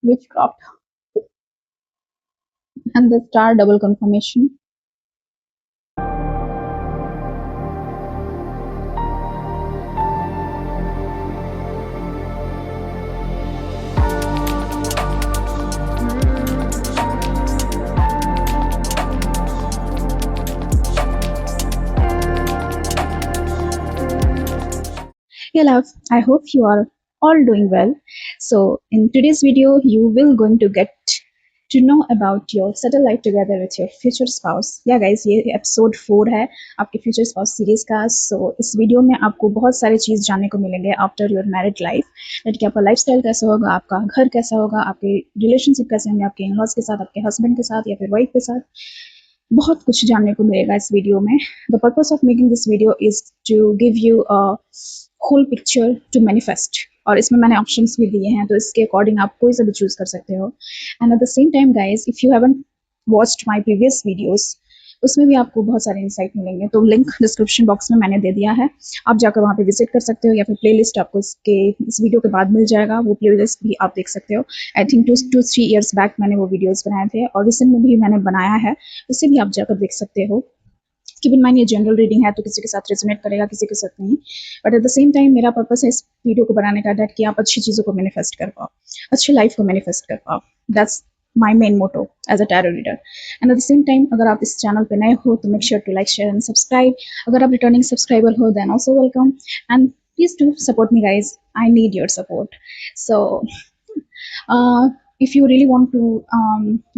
witchcraft and the star double confirmation. Hey love, I hope you are all doing well. So in today's video, you will going to get to know about your settle life together with your future spouse. Yeah guys, ये episode 4 है आपके future spouse series का. सो इस video में आपको बहुत सारी चीज़ जानने को मिलेंगे after your married life. That कि आपका लाइफस्टाइल कैसा होगा, आपका घर कैसा होगा, आपके रिलेशनशिप कैसे होंगे, आपके इन-लॉज के साथ, आपके हस्बैंड के साथ या फिर वाइफ के साथ. बहुत कुछ जानने को मिलेगा इस वीडियो में. The purpose of making this video is to give you a whole picture to manifest. और इसमें मैंने ऑप्शंस भी दिए हैं, तो इसके अकॉर्डिंग आप कोई सा भी चूज कर सकते हो. And at the same time guys, if you haven't watched my previous videos, उसमें भी आपको बहुत सारे इंसाइट मिलेंगे. तो लिंक डिस्क्रिप्शन बॉक्स में मैंने दे दिया है, आप जाकर वहाँ पे विजिट कर सकते हो, या फिर प्लेलिस्ट आपको इस वीडियो के बाद मिल जाएगा. वो प्लेलिस्ट भी आप देख सकते हो. आई थिंक 2-3 ईयर्स बैक मैंने वो वीडियोस बनाए थे, और रिसेंट में भी मैंने बनाया है, उससे भी आप जाकर देख सकते हो. कीप इन माइंड ये जनरल रीडिंग है, तो किसी के साथ रेजोनेट करेगा, किसी के साथ नहीं. But at the same time मेरा पर्पस है इस वीडियो को बनाने का, दैट कि आप अच्छी चीज़ों को मैनिफेस्ट कर पाओ, अच्छी लाइफ को मैनिफेस्ट कर पाओ. That's my main motto as a tarot reader. And at the same time अगर आप इस चैनल पे नए हो तो make sure to like, share and subscribe. अगर आप रिटर्निंग सब्सक्राइबर हो then also welcome. And please do support me guys, I need your support. So if you really want to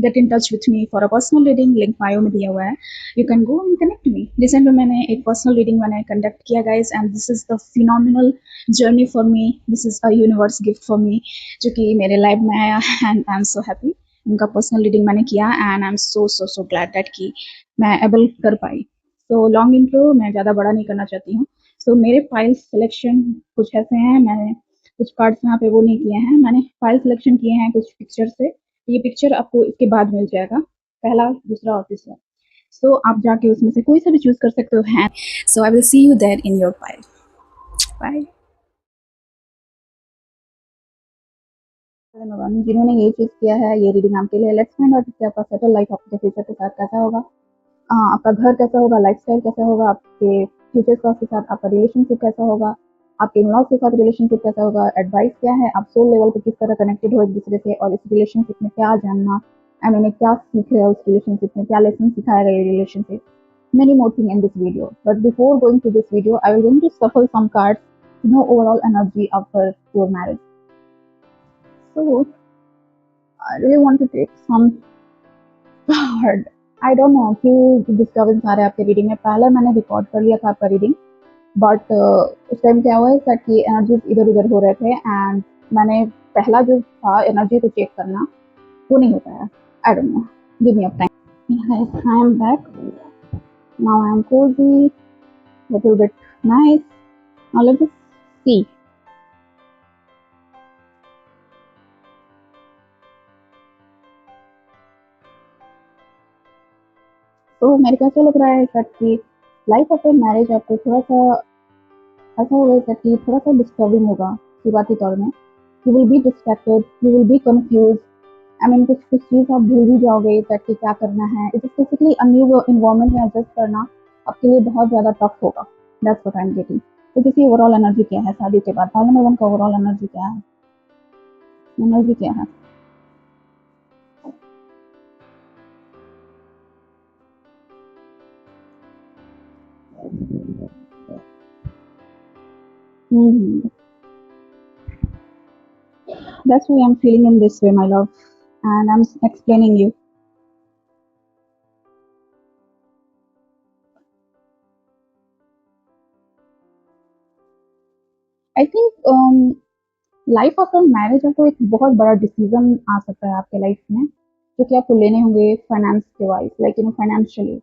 get in touch with me for a personal reading, link bio में दिया हुआ है. You can go and connect me. Recent में मैंने एक personal reading मैंने conduct किया guys, and this is the phenomenal journey for me. This is a universe gift for me, जो कि मेरे लाइफ में आया, and I'm so happy. उनका personal reading मैंने किया, and I'm so glad that कि मैं able कर पाई. So long intro मैं ज़्यादा बड़ा नहीं करना चाहती हूँ. So मेरे फाइल सिलेक्शन कुछ ऐसे हैं, मैंने कुछ कार्ड्स यहाँ पे वो नहीं किए हैं, मैंने फाइल सिलेक्शन किए हैं कुछ पिक्चर से. ये पिक्चर आपको इसके बाद मिल जाएगा, पहला, दूसरा और तीसरा. सो आप जाके उसमें से कोई सा भी चूज कर सकते हो. हैं, so I will see you there in your file. Bye. जिन्होंने ये चूज किया है, ये रीडिंग आपके लिए. लेट्स फाइंड आउट कि आपका सेटल लाइफ आपके फ्यूचर के साथ कैसा होगा, आपका घर कैसा होगा, लाइफस्टाइल कैसा होगा, आपके फ्यूचर स्पाउस के साथ आपका रिलेशनशिप कैसा होगा, आपके इन-लॉज के साथ रिलेशनशिप कैसा होगा, एडवाइस क्या है, आप सोल लेवल पे किस तरह कनेक्टेड हो एक दूसरे से, और इस रिलेशनशिप में क्या जानना, आई मीन क्या सीख रहे हो उस रिलेशनशिप में, क्या लेसन सिखाएगा ये relationship. Many more things in this video, but before going to this video, I will going to shuffle some cards to know overall energy after your marriage. So I really want to take some card. I don't know क्यों disturbance आ रहा है आपके reading में. पहले मैंने record कर लिया था आपका रीडिंग, बट उस टाइम क्या हुआ है कि एनर्जीज इधर उधर हो रहे थे, एंड मैंने पहला जो था एनर्जी को चेक करना, वो नहीं हो पाया. I don't know, give me up time. I am back now. I am cozy, little bit nice. Now let's just see. तो मेरे को ऐसा लग रहा है सर कि लाइफ आफ्टर मैरिज आपको थोड़ा सा ऐसा होगा सर कि थोड़ा सा डिस्टर्बिंग होगा शुरुआती तौर में. You will B distracted, you will be confuse. I mean कुछ चीज़ आप भूल भी जाओगे सर कि क्या करना है. It is basically a new environment में एडजस्ट करना आपके लिए बहुत ज़्यादा टफ होगा. That's what I am getting. तो किसी ओवरऑल एनर्जी क्या है शादी के बाद, नंबर 1 का ओवरऑल एनर्जी क्या है, एनर्जी क्या है. That's why I'm feeling in this way, my love, and I'm explaining you. I think life after marriage आपको एक बहुत बड़ा डिसीजन आ सकता है आपके लाइफ में, जो कि आपको लेने होंगे फाइनेंस के wise, like financially.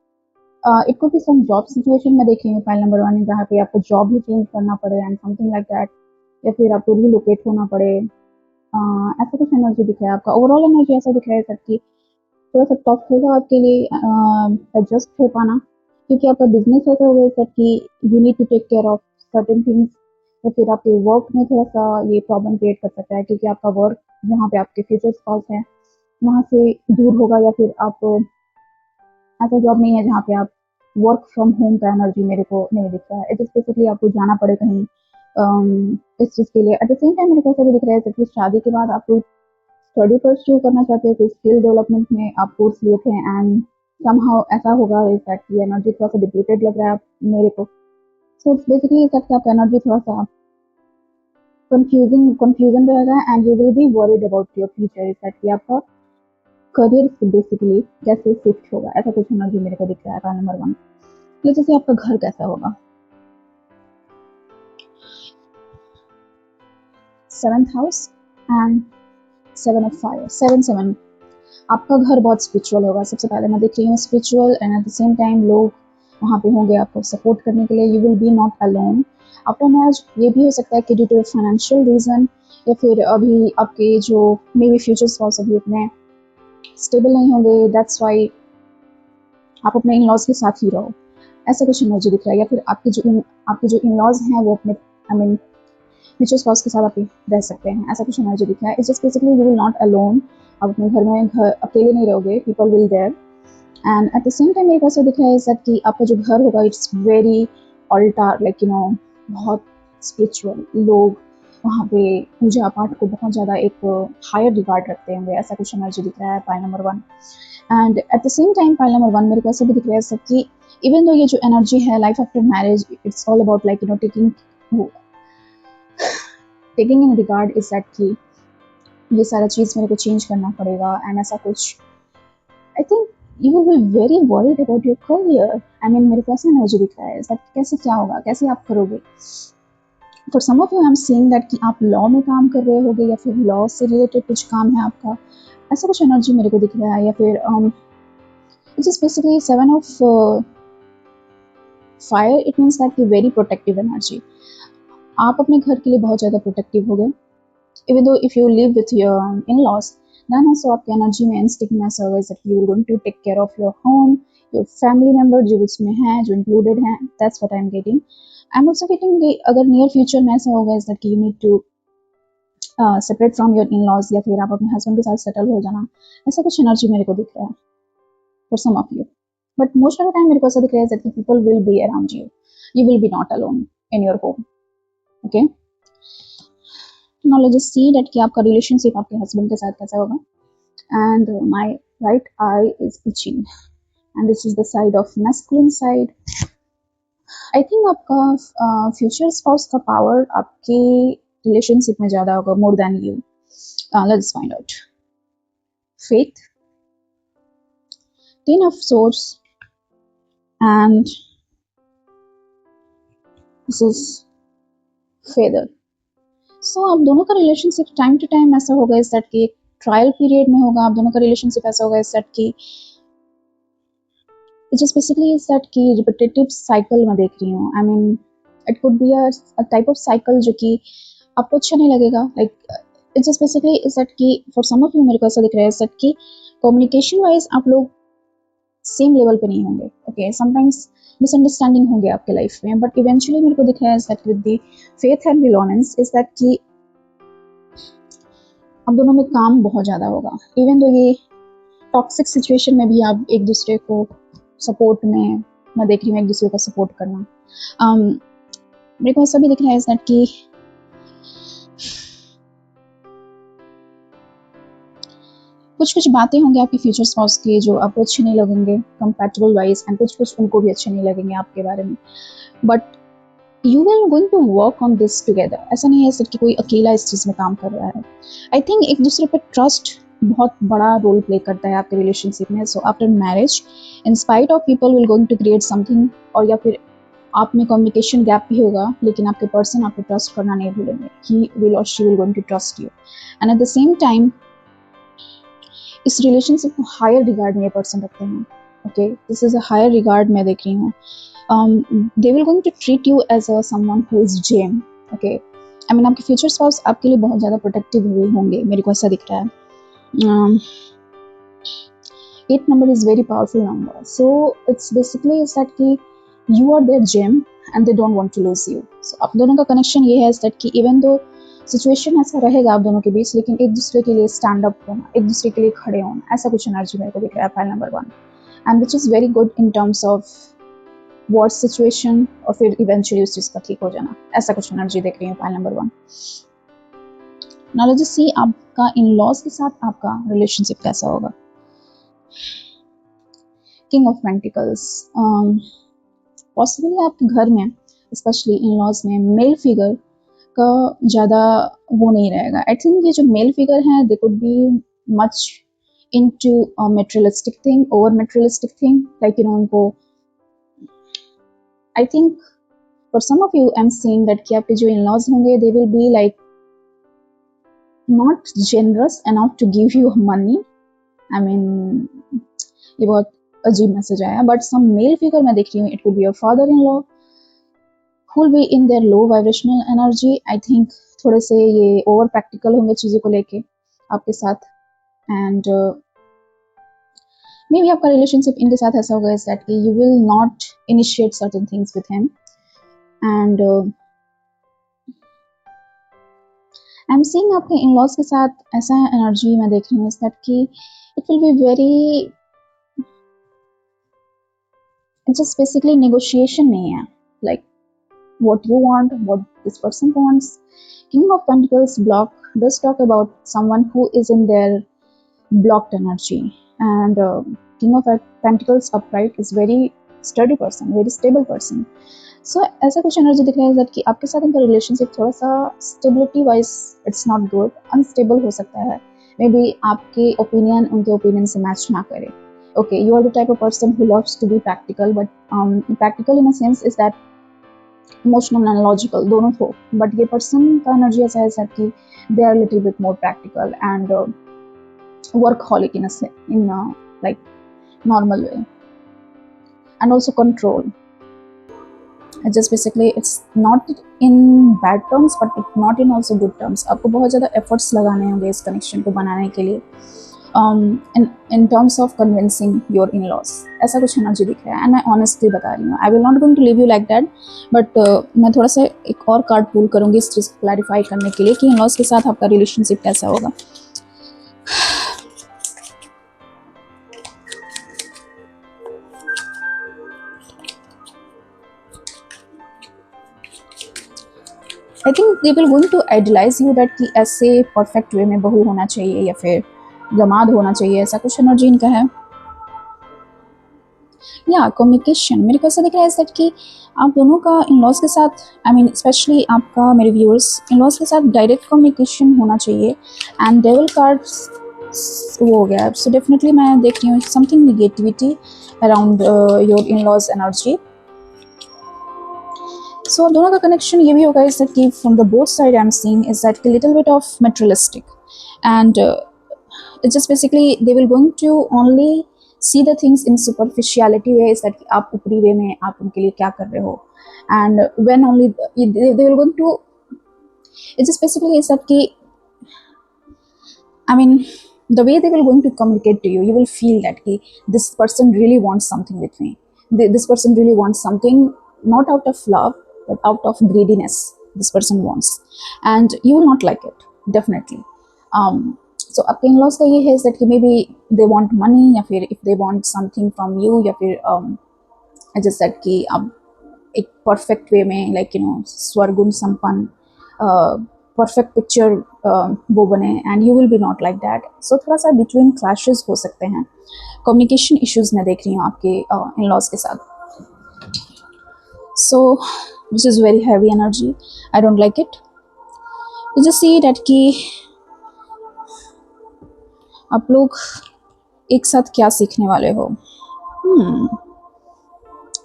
It could be some job situation में देख रही हूँ फाइल नंबर 1, जहाँ पे आपको जॉब ही चेंज करना पड़े एंड समथिंग लाइक दैट, या फिर आपको रिलोकेट होना पड़े. ऐसा कुछ एनर्जी दिख रहा है. आपका ओवरऑल एनर्जी ऐसा दिख रहा है सर कि थोड़ा सा टफ होगा आपके लिए एडजस्ट हो पाना, क्योंकि आपका बिजनेस ऐसा होगा सर कि you need to take care of certain things या फिर आपके वर्क में थोड़ा सा ये प्रॉब्लम क्रिएट कर सकता है, क्योंकि आपका वर्क जहाँ पे आपके फ्यूचर स्पाउस है वहाँ से दूर होगा, या फिर आप ऐसा जॉब नहीं है जहाँ पे आप वर्क फ्रॉम होम का एनर्जी मेरे को नहीं दिख रहा है। इट इज बेसिकली आपको जाना पड़े कहीं इस चीज़ के लिए। एट द सेम टाइम मेरे को ऐसा भी दिख रहा है कि शादी के बाद आप स्टडी परस्यू करना चाहते हो, कोई स्किल डेवलपमेंट में आप कोर्स लिए थे, एंड समहाउ ऐसा होगा इस दैट की एनर्जी थोड़ा सा डिप्लीटेड लग रहा है मेरे को। सो इट्स बेसिकली दैट कि आपका एनर्जी थोड़ा सा कंफ्यूजन रहेगा, and you will be worried about your future. इस दैट कि आपका करियर बेसिकली कैसे शिफ्ट होगा, ऐसा कुछ एनर्जी मेरे को दिख रहा है। का नंबर 1, तो जैसे आपका घर कैसा होगा, 7th house and 7 of fire, 7 आपका घर बहुत स्पिरिचुअल होगा। सबसे पहले मैं देख रही हूँ spiritual, and at the same time लोग वहाँ पे होंगे आपको सपोर्ट करने के लिए। You will be not alone after marriage. ये भी हो सकता है कि ड्यू टू फाइनेंशियल रीजन, या फिर अभी आपके जो मे बी फ्यूचर स्पाउस अभी उतने स्टेबल नहीं होंगे, दैट्स वाई आप अपने इन लॉज के साथ ही रहो, ऐसा कुछ एनर्जी दिख रहा है। या फिर आपके जो इन लॉज हैं वो अपने आई मीन फ्यूचर स्पाउस के साथ आप रह सकते हैं, ऐसा कुछ एनर्जी दिख रहा है। It's just basically you will not alone. आप अपने घर में अकेले नहीं रहोगे, people will there. And at the same time मेरे को ऐसा दिख रहा है सर कि आपका जो घर होगा it's very altar, like you know, बहुत स्पिरिचुअल। लोग वहाँ पे पूजा पाठ को बहुत ज़्यादा एक हायर रिगार्ड रखते होंगे, ऐसा कुछ एनर्जी दिख रहा है pile number 1। And at the same time pile number 1 मेरे को ऐसा भी दिख रहा है सर कि इवन दो ये जो एनर्जी है life after marriage, it's all about like you know taking in regard is that कि ये सारा चीज़ मेरे को चेंज करना पड़ेगा, एंड ऐसा कुछ आई think you will be very worried about your career. I mean मेरे को ऐसा एनर्जी दिख रहा है दैट कैसे क्या होगा, कैसे आप करोगे। For some of you I am seeing that कि आप लॉ में काम कर रहे होगे, या फिर लॉ से रिलेटेड कुछ काम है आपका, ऐसा कुछ एनर्जी मेरे को दिख रहा है। या फिर it's just basically 7 of fire, it means that कि वेरी प्रोटेक्टिव एनर्जी। आप अपने घर के लिए बहुत ज़्यादा प्रोटेक्टिव हो गए। Even though if you live with your in-laws, then also आपकी एनर्जी में इंस्टिंक्ट में ऐसा होगा that you are going to take care of your home, your family member जो उसमें हैं, जो included हैं, that's what I'm getting. I'm also getting कि अगर near future में ऐसा होगा is that you need to separate from your in-laws, या फिर आप अपने husband के साथ settle हो जाना, ऐसा कुछ एनर्जी मेरे को दिख रहा है for some of you. But most of the time मेरे को ऐसा दिख रहा है that people will be around you. You will be not alone in your home. Okay? Now let's just see that कि आपका रिलेशनशिप आपके हस्बैंड के साथ कैसा होगा। And my right eye is itching, and this is the side of masculine side. I think आपका future spouse का power आपके रिलेशनशिप में ज़्यादा होगा, more than you. Let's find out. Faith, 10 of swords, and this is feather. So आप दोनों का relationship time to time ऐसा होगा इस सेट की एक ट्रायल पीरियड में होगा। आप दोनों का रिलेशनशिप ऐसा होगा इस सेट की जस्ट बेसिकली इस सेट की रिपीटेटिव साइकिल में देख रही हूँ। I mean it could be a type of cycle जो कि आपको अच्छा नहीं लगेगा। लाइक इट्स जस्ट बेसिकली इस सेट की फॉर सम ऑफ यू मेरे को ऐसा दिख रहा है इस सेट की कम्युनिकेशन वाइज आप लोग सेम लेवल पे नहीं होंगे। ओके, समटाइम्स मिसअंडरस्टैंडिंग होंगे आपके लाइफ में, बट इवेंचुअली मेरे को दिख रहा है that with the faith and balance is that कि आप दोनों में काम बहुत ज़्यादा होगा। इवन तो ये टॉक्सिक सिचुएशन में भी आप एक दूसरे को सपोर्ट में, मैं देख रही हूँ एक दूसरे को सपोर्ट करना। मेरे को ऐसा भी दिख रहा है दैट कि कुछ बातें होंगी आपके फ्यूचर स्पाउस के जो आपको अच्छे नहीं लगेंगे कंपैटिबल वाइज, एंड कुछ उनको भी अच्छे नहीं लगेंगे आपके बारे में, but you will going to work on this together. ऐसा नहीं है सिर्फ कि कोई अकेला इस चीज़ में काम कर रहा है। आई थिंक एक दूसरे पर ट्रस्ट बहुत बड़ा रोल प्ले करता है आपके रिलेशनशिप में। So after marriage in spite of people will going to create something, और या फिर आप में कम्युनिकेशन गैप भी होगा, लेकिन आपके पर्सन आपको ट्रस्ट करना नहीं भूलेंगे। ही विल और she will going to trust you, and at the same time इस रिलेशनशिप को हायर रिगार्ड में ये पर्सन रखते हैं। Okay, this is a higher regard मैं देख रही हूँ। they will going to treat you as a someone who is gem. Okay, I mean आपके फ्यूचर स्पाउस आपके लिए बहुत ज़्यादा प्रोटेक्टिव हुए होंगे, मेरे को ऐसा दिख रहा है। 8 number is very powerful number, so it's basically is that कि you are their gem and they don't want to lose you. So आप दोनों का कनेक्शन ये है that कि even though सिचुएशन ऐसा रहेगा आप दोनों के बीच, लेकिन एक दूसरे के लिए स्टैंड अप होना, एक दूसरे के लिए खड़े होना, ऐसा कुछ एनर्जी मेरे को दिख रहा है file number 1, and which is very good in terms of war situation, और फिर इवेंचुअली उस चीज़ का ठीक हो जाना, ऐसा कुछ एनर्जी देख रही हूँ file number 1। Now let's see आपका इन लॉज के साथ आपका रिलेशनशिप कैसा होगा। किंग ऑफ पेंटिकल्स, पॉसिबली आपके घर में स्पेशली इन लॉज में मेल फिगर का ज़्यादा वो नहीं रहेगा। आई थिंक ये जो मेल फिगर हैं they could be much into a materialistic thing, over materialistic thing, like उनको I think for some of you I'm seeing that कि आपके जो in-laws होंगे they will be like not generous enough to give you money. I mean ये बहुत अजीब message आया, but some male figure मैं देख रही हूँ, it could be your father in law who will be in their low vibrational energy. I think थोड़े से ये ओवर प्रैक्टिकल होंगे चीज़ों को लेके आपके साथ, एंड मे बी आपका रिलेशनशिप इनके साथ ऐसा होगा इज दैट कि you will not initiate certain things with him, and I am seeing आपके इन लॉज के साथ ऐसा एनर्जी मैं देख रही हूँ इज दैट कि it will be very, it's just basically negotiation नहीं है, like what you want, what this person wants. King of Pentacles block does talk about someone who is in their blocked energy, and King of Pentacles upright is very sturdy person, very stable person. So ऐसा कुछ energy दिख रहा है that कि आपके साथ इनका relationship थोड़ा सा stability wise it's not good, unstable हो सकता है, मे बी आपके ओपिनियन उनके ओपिनियन से मैच ना करे. Okay, you are the type of person who loves to be practical, but practical in a sense is that emotional and logical दोनों हो, बट ये पर्सन का एनर्जी ऐसा है सर कि they are little bit more practical and workaholic in like normal way, and also control. Just basically it's not in bad terms but it not in also good terms. आपको बहुत ज़्यादा efforts लगाने होंगे इस connection को बनाने के लिए, in terms of convincing your in-laws. ऐसा कुछ एनर्जी दिख रहा है, एंड मैं ऑनेस्टली बता रही हूँ. I will not going to leave you like that, but मैं थोड़ा सा एक और कार्ड पुल करूँगी इस चीज़ को क्लैरिफाई करने के लिए कि in-laws के साथ आपका रिलेशनशिप कैसा होगा. I think they will going to idealize you that कि ऐसे परफेक्ट वे में बहू होना चाहिए या फिर दामाद होना चाहिए, ऐसा कुछ एनर्जी इनका है. या कम्युनिकेशन मेरे को ऐसा दिख रहा है दैट कि आप दोनों का इन लॉज के साथ, आई मीन स्पेशली आपका मेरे व्यूअर्स इन लॉज के साथ डायरेक्ट कम्युनिकेशन होना चाहिए, एंड डेविल कार्ड वो हो गया. सो डेफिनेटली मैं देख रही हूँ something negativity around your in laws energy. So दोनों का कनेक्शन ये भी होगा इज दैट कि from the both side I am seeing is that little bit of materialistic, and it's just basically they will going to only see the things in superficiality ways that आप ऊपरी वे में आप उनके लिए क्या कर रहे हो, and when only they will going to, it's just basically is that कि I mean the way they will going to communicate to you, you will feel that कि this person really wants something with me, this person really wants something not out of love but out of greediness this person wants, and you will not like it definitely. सो आपके in laws का ये है that कि may B they want money, या फिर if they want something from you, या फिर just that कि अब एक परफेक्ट वे में लाइक स्वर्गुण संपन्न परफेक्ट पिक्चर वो बने, and you will be not like that. So थोड़ा सा बिटवीन क्लैशेस हो सकते हैं, कम्युनिकेशन इश्यूज मैं देख रही हूँ आपके इन लॉज के साथ. So which is very heavy energy, I don't like it. Just see that कि आप लोग एक साथ क्या सीखने वाले हो.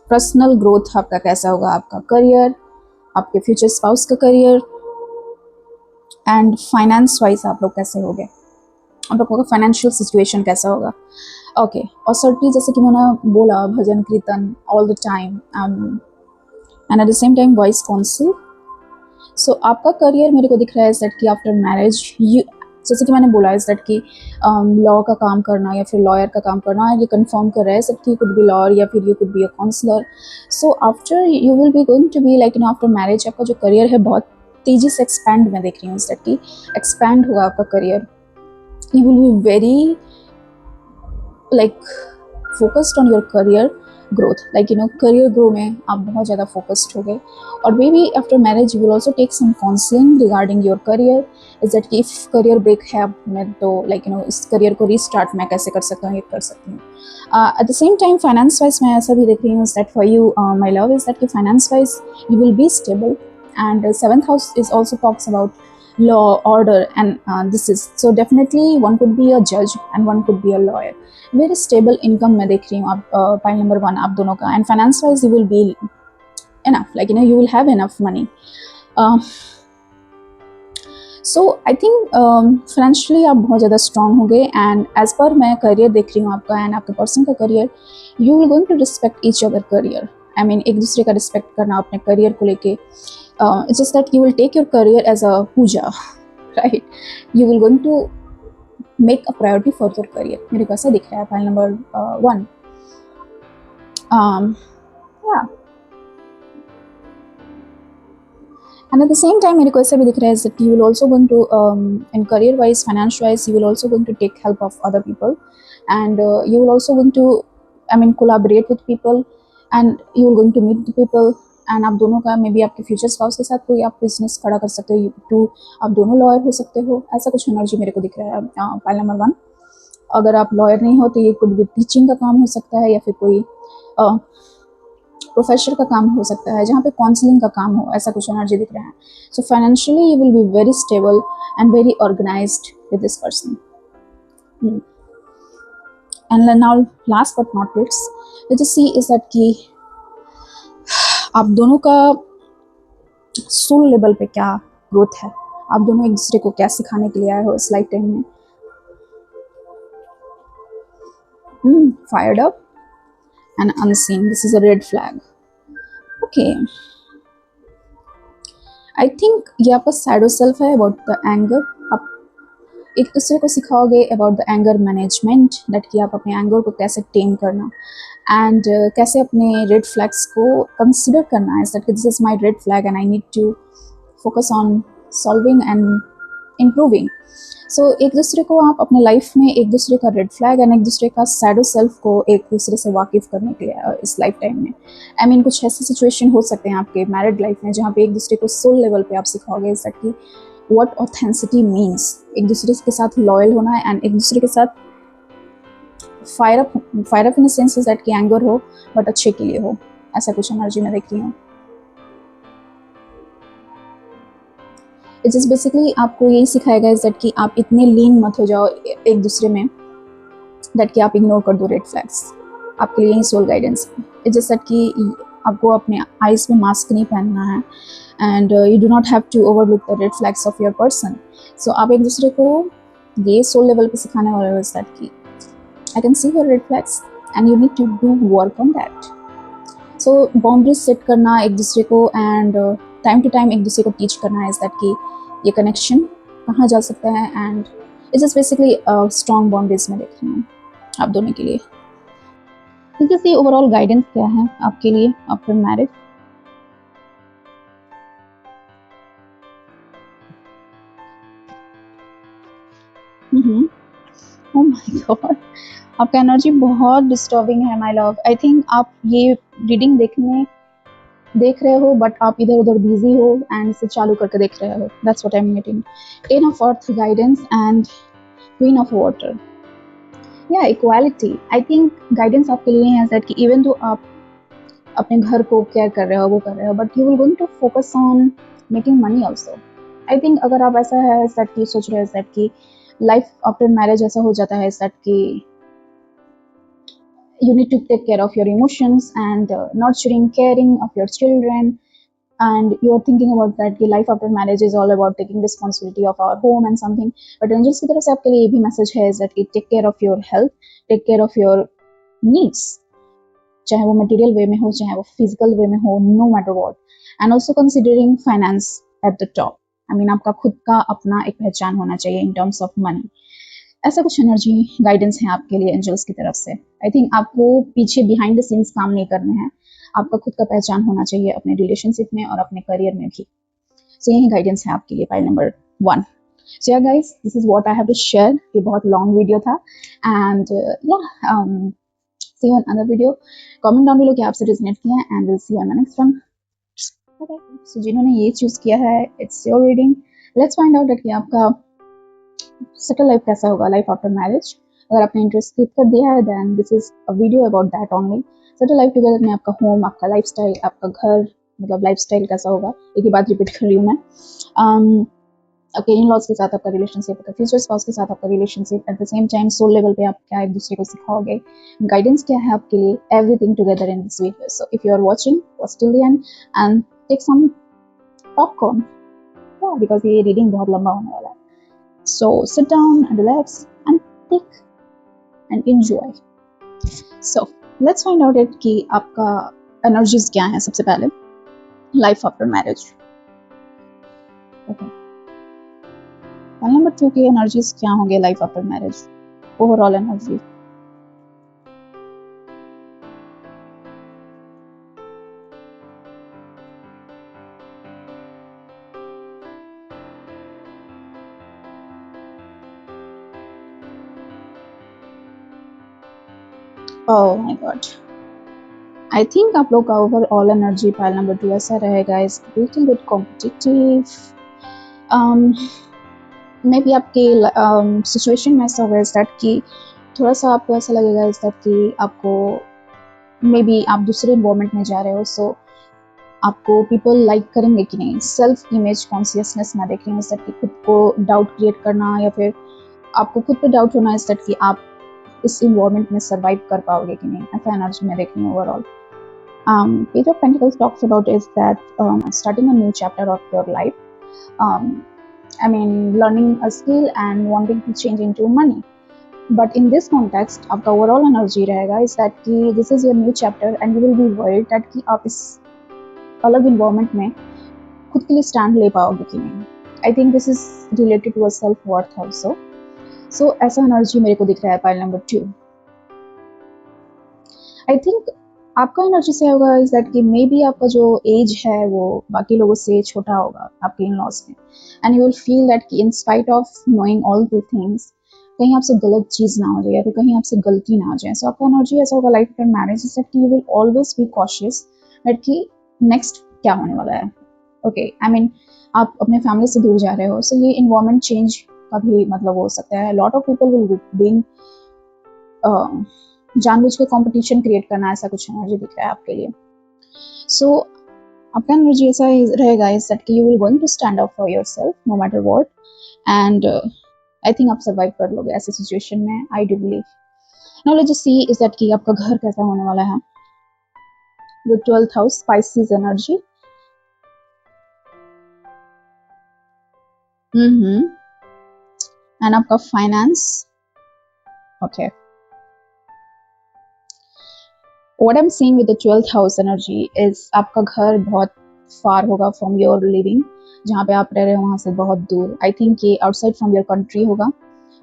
पर्सनल ग्रोथ आपका कैसा होगा, आपका करियर, आपके फ्यूचर स्पाउस का करियर, एंड फाइनेंस वाइज आप लोग कैसे होगे, आप लोगों का फाइनेंशियल सिचुएशन कैसा होगा. ओके, और सर्टली जैसे कि मैंने बोला भजन कीर्तन all the time, and at the same time voice council. So आपका करियर मेरे को दिख रहा है दैट कि आफ्टर मैरिज जैसे कि मैंने बोला इज दैट कि लॉ का काम करना या फिर लॉयर का काम करना, ये कंफर्म कर रहा है सब कि यू कुड बी लॉयर या फिर you could be a counsellor. So after you will be going to be like after marriage आपका जो करियर है बहुत तेजी से एक्सपैंड मैं देख रही हूँ, इज दैट कि एक्सपैंड होगा आपका career. You will be very like focused on your career growth, like career grow में आप बहुत ज़्यादा focused हो गए. और maybe after marriage you will also take some counseling regarding your career, is that कि if career break है अब मैं तो like इस career को restart मैं कैसे कर सकता हूँ, ये कर सकती हूँ. At the same time finance wise मैं ऐसा भी देख रही हूँ is that for you my love is that कि finance wise you will be stable, and seventh house is also talks about law order, and this is so definitely one could be a judge and one could be a lawyer. Very stable income मैं देख रही हूँ आप point number 1 आप दोनों का. And finance wise you will be enough, like you will have enough money. So I think financially आप बहुत ज़्यादा स्ट्रांग होंगे. एंड एज पर मैं करियर देख रही हूँ आपका एंड आपके पर्सन का career, you will going to respect each other career. I mean एक दूसरे का रिस्पेक्ट करना अपने करियर को लेके. It's just that you will take your career as a puja, right. You will going to make a priority for your career. मेरे को ऐसा दिख रहा है file number 1. Yeah. And at the same time मेरे को ऐसा भी दिख रहा है that you will also going to in career wise, finance wise, you will also going to take help of other people, and you will also going to collaborate with people, and you will going to meet the people. And आप दोनों का may be आपके future spouse के साथ कोई आप business खड़ा कर सकते हो, टू आप दोनों लॉयर हो सकते हो. ऐसा कुछ एनर्जी मेरे को दिख रहा है फाइल नंबर 1. अगर आप लॉयर नहीं हो तो ये कुछ भी टीचिंग का काम हो सकता है या फिर कोई प्रोफेसर का काम हो सकता है जहाँ पे काउंसलिंग का काम हो, ऐसा कुछ एनर्जी दिख रहा है. So financially you will be very stable and very organised with this person. And now last but not least let's see is that कि आप दोनों का सोल लेवल पे क्या ग्रोथ है, आप दोनों एक दूसरे को क्या सिखाने के लिए आए हो इस लाइफ टाइम में. Fired up and unseen, this is a red flag. Okay, I think ये आपका शैडो सेल्फ है about the anger. आप एक दूसरे को सिखाओगे about the anger management, that कि आप अपने एंगर को कैसे टेम करना एंड कैसे अपने रेड फ्लैग्स को कंसिडर करना है. That this is my red flag and I need to focus on solving and improving. So एक दूसरे को आप अपने लाइफ में एक दूसरे का रेड फ्लैग एंड एक दूसरे का शैडो सेल्फ को एक दूसरे से वाकिफ करने के लिए इस लाइफ टाइम में. आई मीन कुछ ऐसे सिचुएशन हो सकते हैं आपके मैरिड लाइफ में जहाँ पे एक दूसरे को सोल लेवल पे आप सिखाओगे कि व्हाट ऑथेंसिटी मीन्स, एक दूसरे के साथ लॉयल होना है एंड एक दूसरे के साथ fire up in the sense that कि एंगर हो बट अच्छे के लिए हो. ऐसा कुछ एनर्जी में देख रही हूँ. इट इज बेसिकली आपको यही सिखाएगा इज दैट कि आप इतने लीन मत हो जाओ एक दूसरे में दैट कि आप इग्नोर कर दो रेड फ्लैग्स. आपके लिए यही सोल गाइडेंस है. इट्स जस्ट दैट कि आपको अपने आईज में मास्क नहीं पहनना है and you do not have to overlook the red flags of your person. So आप एक दूसरे को ये सोल लेवल पे सिखाने वाले हो इज दैट कि I can see your red flags and you need to do work on that. So boundaries set करना एक दूसरे को and time to time एक दूसरे को teach करना है is that कि ये connection कहाँ जा सकता है and it's just basically strong boundaries मैं देख रही हूँ आप दोनों के लिए. जैसे overall guidance क्या है आपके लिए after marriage? Oh my God. आपका एनर्जी बहुत डिस्टर्बिंग है माय लव. आई थिंक आप ये रीडिंग देख रहे हो बट आप इधर उधर बिजी हो एंड इसे चालू करके देख रहे हो. That's what I am getting. 10 of earth guidance and queen of water. या इक्वालिटी. आई थिंक गाइडेंस आपके लिए है दैट कि इवन तो आप अपने घर को केयर कर रहे हो वो कर रहे हो but you will going to focus on making money also. I think अगर आप ऐसा है दैट कि सोच रहे हो दैट कि लाइफ आफ्टर मैरिज ऐसा हो जाता है दैट कि you need to take care of your emotions and nurturing, caring of your children, and you're thinking about that कि life after marriage is all about taking responsibility of our home and something. But angels की तरफ से आपके लिए ये भी message है that कि take care of your health, take care of your needs, चाहे वो material way में हो चाहे वो physical way में हो, no matter what, and also considering finance at the top. I mean आपका खुद का अपना एक पहचान होना चाहिए इन टर्म्स ऑफ मनी। ऐसा कुछ एनर्जी गाइडेंस है आपके लिए एंजल्स की तरफ से। आई थिंक आपको पीछे बिहाइंड द सीन्स काम नहीं करने हैं, आपका खुद का पहचान होना चाहिए अपने रिलेशनशिप में और अपने करियर में भी। सो यही गाइडेंस है आपके लिए pile number 1। So yeah guys, this is what I have to share. ये बहुत लॉन्ग वीडियो था and see you in another video. Comment down below कि आपसे रिजोनेट किया है and will see you in the next one. So जिन्होंने ये choose किया है, it's your reading. Let's find out कि आपका सेटल लाइफ कैसा होगा, लाइफ आफ्टर मैरिज। अगर आपने इंटरेस्ट क्लिक कर दिया है then this is a video about that only. Settle life together में आपका होम, आपका लाइफस्टाइल, आपका घर, मतलब लाइफस्टाइल कैसा होगा। एक ही बात रिपीट कर रही हूँ मैं। आपके इन लॉज के साथ आपका रिलेशनशिप, आपका फ्यूचर स्पाउस के साथ आपका relationship, at the same time soul level पे आप क्या एक दूसरे को सिखाओगे, गाइडेंस क्या है आपके लिए, everything together in this video. So if you are watching watch till the end and take some popcorn, because ये रीडिंग बहुत लंबा होने वाला है। So sit down and relax and take and enjoy. So let's find out it कि आपका energies क्या है। सबसे पहले life after marriage. Okay. Number 2 की energies क्या होंगे life after marriage? Overall energy. Oh my God. I think आप लोग का overall energy pile number 2 ऐसा रहेगा, is little bit competitive. May be आपके सिचुएशन में ऐसा होगा इस दैट कि थोड़ा सा आपको ऐसा लगेगा इस दैट कि आपको मे बी आप दूसरे इन्वायरमेंट में जा रहे हो, सो आपको पीपल लाइक करेंगे कि नहीं। सेल्फ इमेज कॉन्शियसनेस ना देख रही हूँ इस दैट कि खुद को डाउट क्रिएट करना, या फिर आपको खुद पे डाउट होना इस दैट कि आप इस इन्वायरमेंट में सर्वाइव कर पाओगे कि नहीं। ऐसा एनर्जी में देख रही हूँ overall. Page of Pentacles talks about is that starting a new chapter of your life. I mean, learning a skill and wanting to change into money. But in this context, आपका overall energy रहेगा is that कि this is your new chapter and you will be worried that कि आप इस अलग environment में खुद के लिए stand ले पाओगे कि नहीं। I think this is related to a self-worth also. So ऐसा energy मेरे को दिख रहा है pile number 2. I think आपका एनर्जी से होगा इज दैट कि मे बी आपका जो एज है वो बाकी लोगों से छोटा होगा आपके इन लॉज में, and you will feel that कि in spite of knowing all the things कहीं आपसे गलत चीज़ ना हो जाए या फिर कहीं आपसे गलती ना हो जाए। सो आपका एनर्जी ऐसा होगा life after marriage is that कि you will always be cautious that कि नेक्स्ट क्या होने वाला है। ओके, आई मीन आप अपने फैमिली से दूर जा रहे हो, सो ये इन्वायरमेंट चेंज का भी मतलब हो सकता है। Lot of people will being जानबूझ के कंपटीशन क्रिएट करना, ऐसा कुछ एनर्जी दिख रहा है आपके लिए। सो आपका एनर्जी ऐसा रहेगा इज दैट कि you will going to stand up for yourself no matter what, and I think आप सर्वाइव कर लोगे ऐसे सिचुएशन में, I do believe. Now let's just see is that कि आपका घर कैसा होने वाला है। The 12th house, spices energy. And आपका finance. Okay, what I'm seeing with the 12th house energy is आपका घर बहुत far होगा from your living, जहाँ पे आप रह रहे हो वहाँ से बहुत दूर। I think ये outside from your country होगा।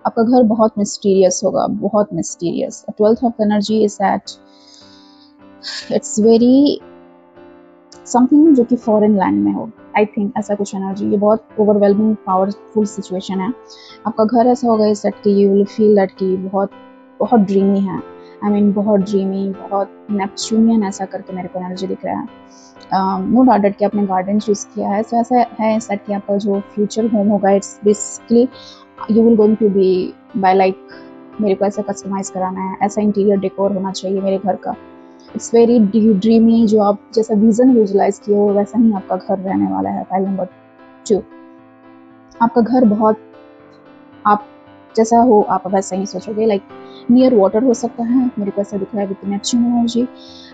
आपका घर बहुत mysterious होगा, बहुत mysterious। 12th house energy is that it's very something जो कि foreign land में हो। I think ऐसा कुछ energy, ये बहुत overwhelming powerful situation है। आपका घर ऐसा होगा इस that कि you will feel that कि बहुत dreamy है। I mean, बहुत ड्रीमी, बहुत नेपच्यूनियन ऐसा करके मेरे को एनर्जी दिख रहा है। नो डाउट कि आपने गार्डन चूज किया है, सो ऐसा है सेट कि आपका जो फ्यूचर होम होगा it's basically you will going to be by like, मेरे को ऐसा कस्टमाइज कराना है, ऐसा इंटीरियर डेकोर होना चाहिए मेरे घर का। इट्स वेरी ड्रीमी, जो आप जैसा विजन विजुलाइज किए हो वैसा ही आपका घर रहने वाला है। फाइल नंबर 2, आपका घर बहुत आप जैसा हो आप वैसा ही सोचोगे, लाइक नियर वाटर हो सकता है, मेरे को ऐसा दिख रहा है with Neptune energy.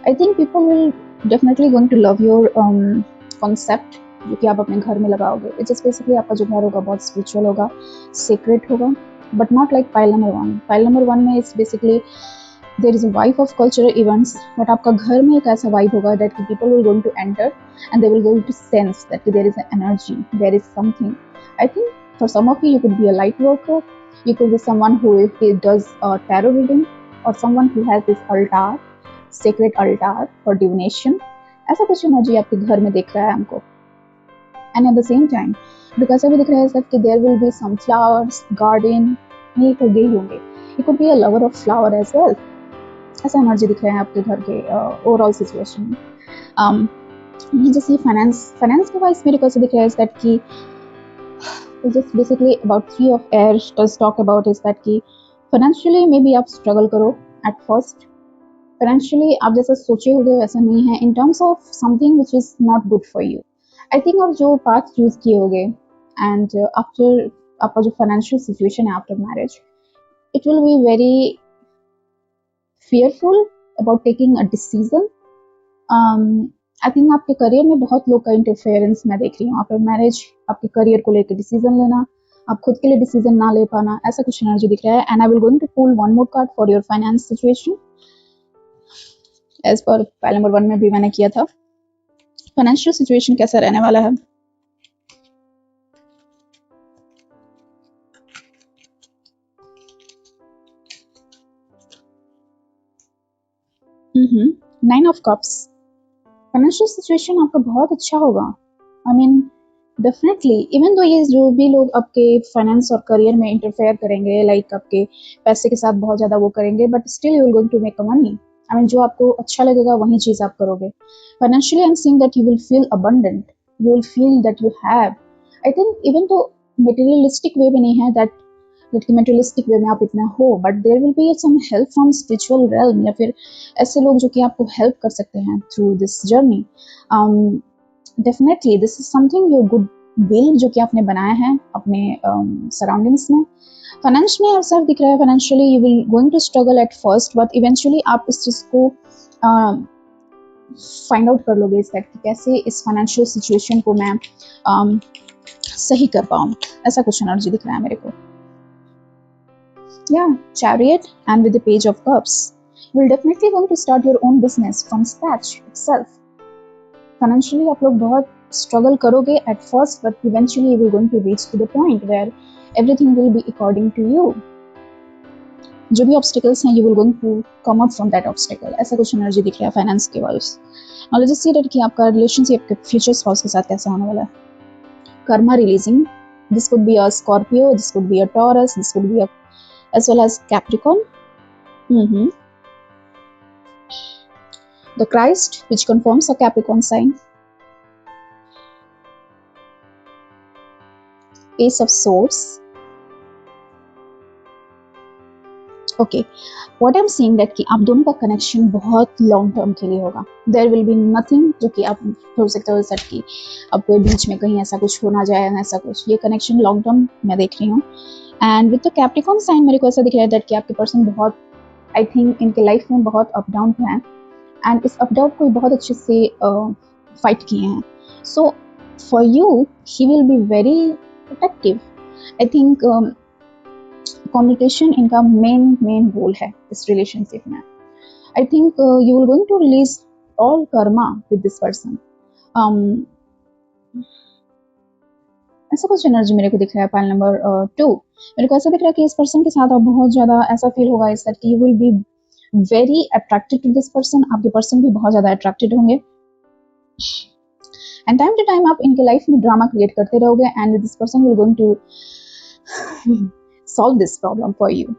I think people will definitely going to love your concept जो कि आप अपने घर में लगाओगे। इट्स बेसिकली आपका जो घर होगा बहुत स्पिरिचुअल होगा, सीक्रेट होगा, but not like pile number 1। Pile number 1 में it's basically there is a vibe of cultural events, but आपका घर में एक ऐसा वाइब होगा that people will going to enter and they will going to sense that there is an energy, there is something. I think for some of you, you could be a light worker, you could be someone who does tarot reading, or someone who has this altar, sacred altar for divination. ऐसा कुछ energy आपके घर में दिख रहा है हमको. And at the same time because ऐसा भी दिख रहा है सर कि there will be some flowers garden, ये हो गए होंगे. You could be a lover of flower as well. ऐसा एनर्जी दिख रहा है आपके घर के ओवरऑल सिचुएशन में. जैसे फाइनेंस के वाइज मेरे को ऐसा दिख रहा है दैट कि just basically about 3 of air does talk about is that कि financially maybe आप struggle करो at first. Financially आप जैसा सोचे होगे वैसा नहीं है in terms of something which is not good for you. I think आप जो path choose किए होगे and after आपका जो financial situation है after marriage, it will be very fearful about taking a decision. I think आपके career में बहुत लोग का इंटरफेरेंस मैं देख रही हूँ आफ्टर मैरिज. आपके करियर को लेकर डिसीजन लेना, आप खुद के लिए डिसीजन ना ले पाना, ऐसा कुछ एनर्जी दिख रहा है. And I will going to pull one more card for your finance situation as per pile number 1 में भी मैंने किया था. फाइनेंशियल सिचुएशन कैसा रहने वाला है. Nine of cups. Financial situation आपका बहुत अच्छा होगा. आई मीन डेफिनेटली इवन दो ये जो भी लोग आपके फाइनेंस और करियर में इंटरफेयर करेंगे, लाइक आपके पैसे के साथ बहुत ज़्यादा वो करेंगे, but still you will going to make a money. I mean जो आपको अच्छा लगेगा वही चीज़ आप करोगे. Financially I am seeing that you will feel abundant, you will feel that you have. I think even though materialistic way में नहीं है दैट मटेरियलिस्टिक वे में आप इतना हो, but there will be some help from spiritual realm, या फिर ऐसे लोग जो कि आपको हेल्प कर सकते हैं through this journey. Definitely this is something your good will जो कि आपने बनाया है अपने सराउंडिंग्स में. फाइनेंस में अवसर दिख रहा है. Financially you will going to struggle at first, but eventually आप इस चीज़ को फाइंड आउट कर लोगे इस कि कैसे इस फाइनेंशियल सिचुएशन को मैं सही कर पाऊँ. ऐसा कुछ एनर्जी दिख रहा है मेरे को. Yeah, Chariot and with the Page of Cups. You will definitely going to start your own business from scratch itself. Financially, आप लोग बहुत struggle करोगे at first, but eventually you will going to reach to the point where everything will be according to you. जो भी obstacles हैं, you will going to come out from that obstacle. ऐसा कुछ energy दिख रहा है finance के wise. Now let's just see that कि आपका relationship आपके future spouse के साथ कैसा होने वाला है. Karma releasing. This could be a Scorpio, this could be a Taurus, this could be a as well as Capricorn. The Christ, which confirms a Capricorn sign. Ace of Swords. Okay, what I'm saying that कि आप दोनों का connection बहुत long term के लिए होगा. There will be nothing जो कि आप हो सकता है सेट की आपके बीच में कहीं ऐसा कुछ हो ना जाए, ऐसा कुछ. ये कनेक्शन लॉन्ग टर्म मैं देख रही हूँ. And with the Capricorn sign मेरे को ऐसा दिख रहा है दैट कि आपके पर्सन बहुत, आई थिंक इनके लाइफ में बहुत अप डाउन हैं एंड इस अप डाउन को बहुत अच्छे से फाइट किए हैं. So for you he will be very protective. I think communication इनका मेन रोल है इस रिलेशनशिप में. I think you will going to release all karma with this person. ऐसा कुछ एनर्जी मेरे को दिख रहा है. पाइल नंबर 2 मेरे को ऐसा दिख रहा है कि इस पर्सन के साथ आप बहुत ज़्यादा ऐसा फील होगा इस कि you will be very attracted to this person. आपके पर्सन भी बहुत ज़्यादा अट्रैक्टेड होंगे एंड टाइम टू टाइम आप इनके लाइफ में ड्रामा क्रिएट करते रहोगे and this person will going to solve this problem for you.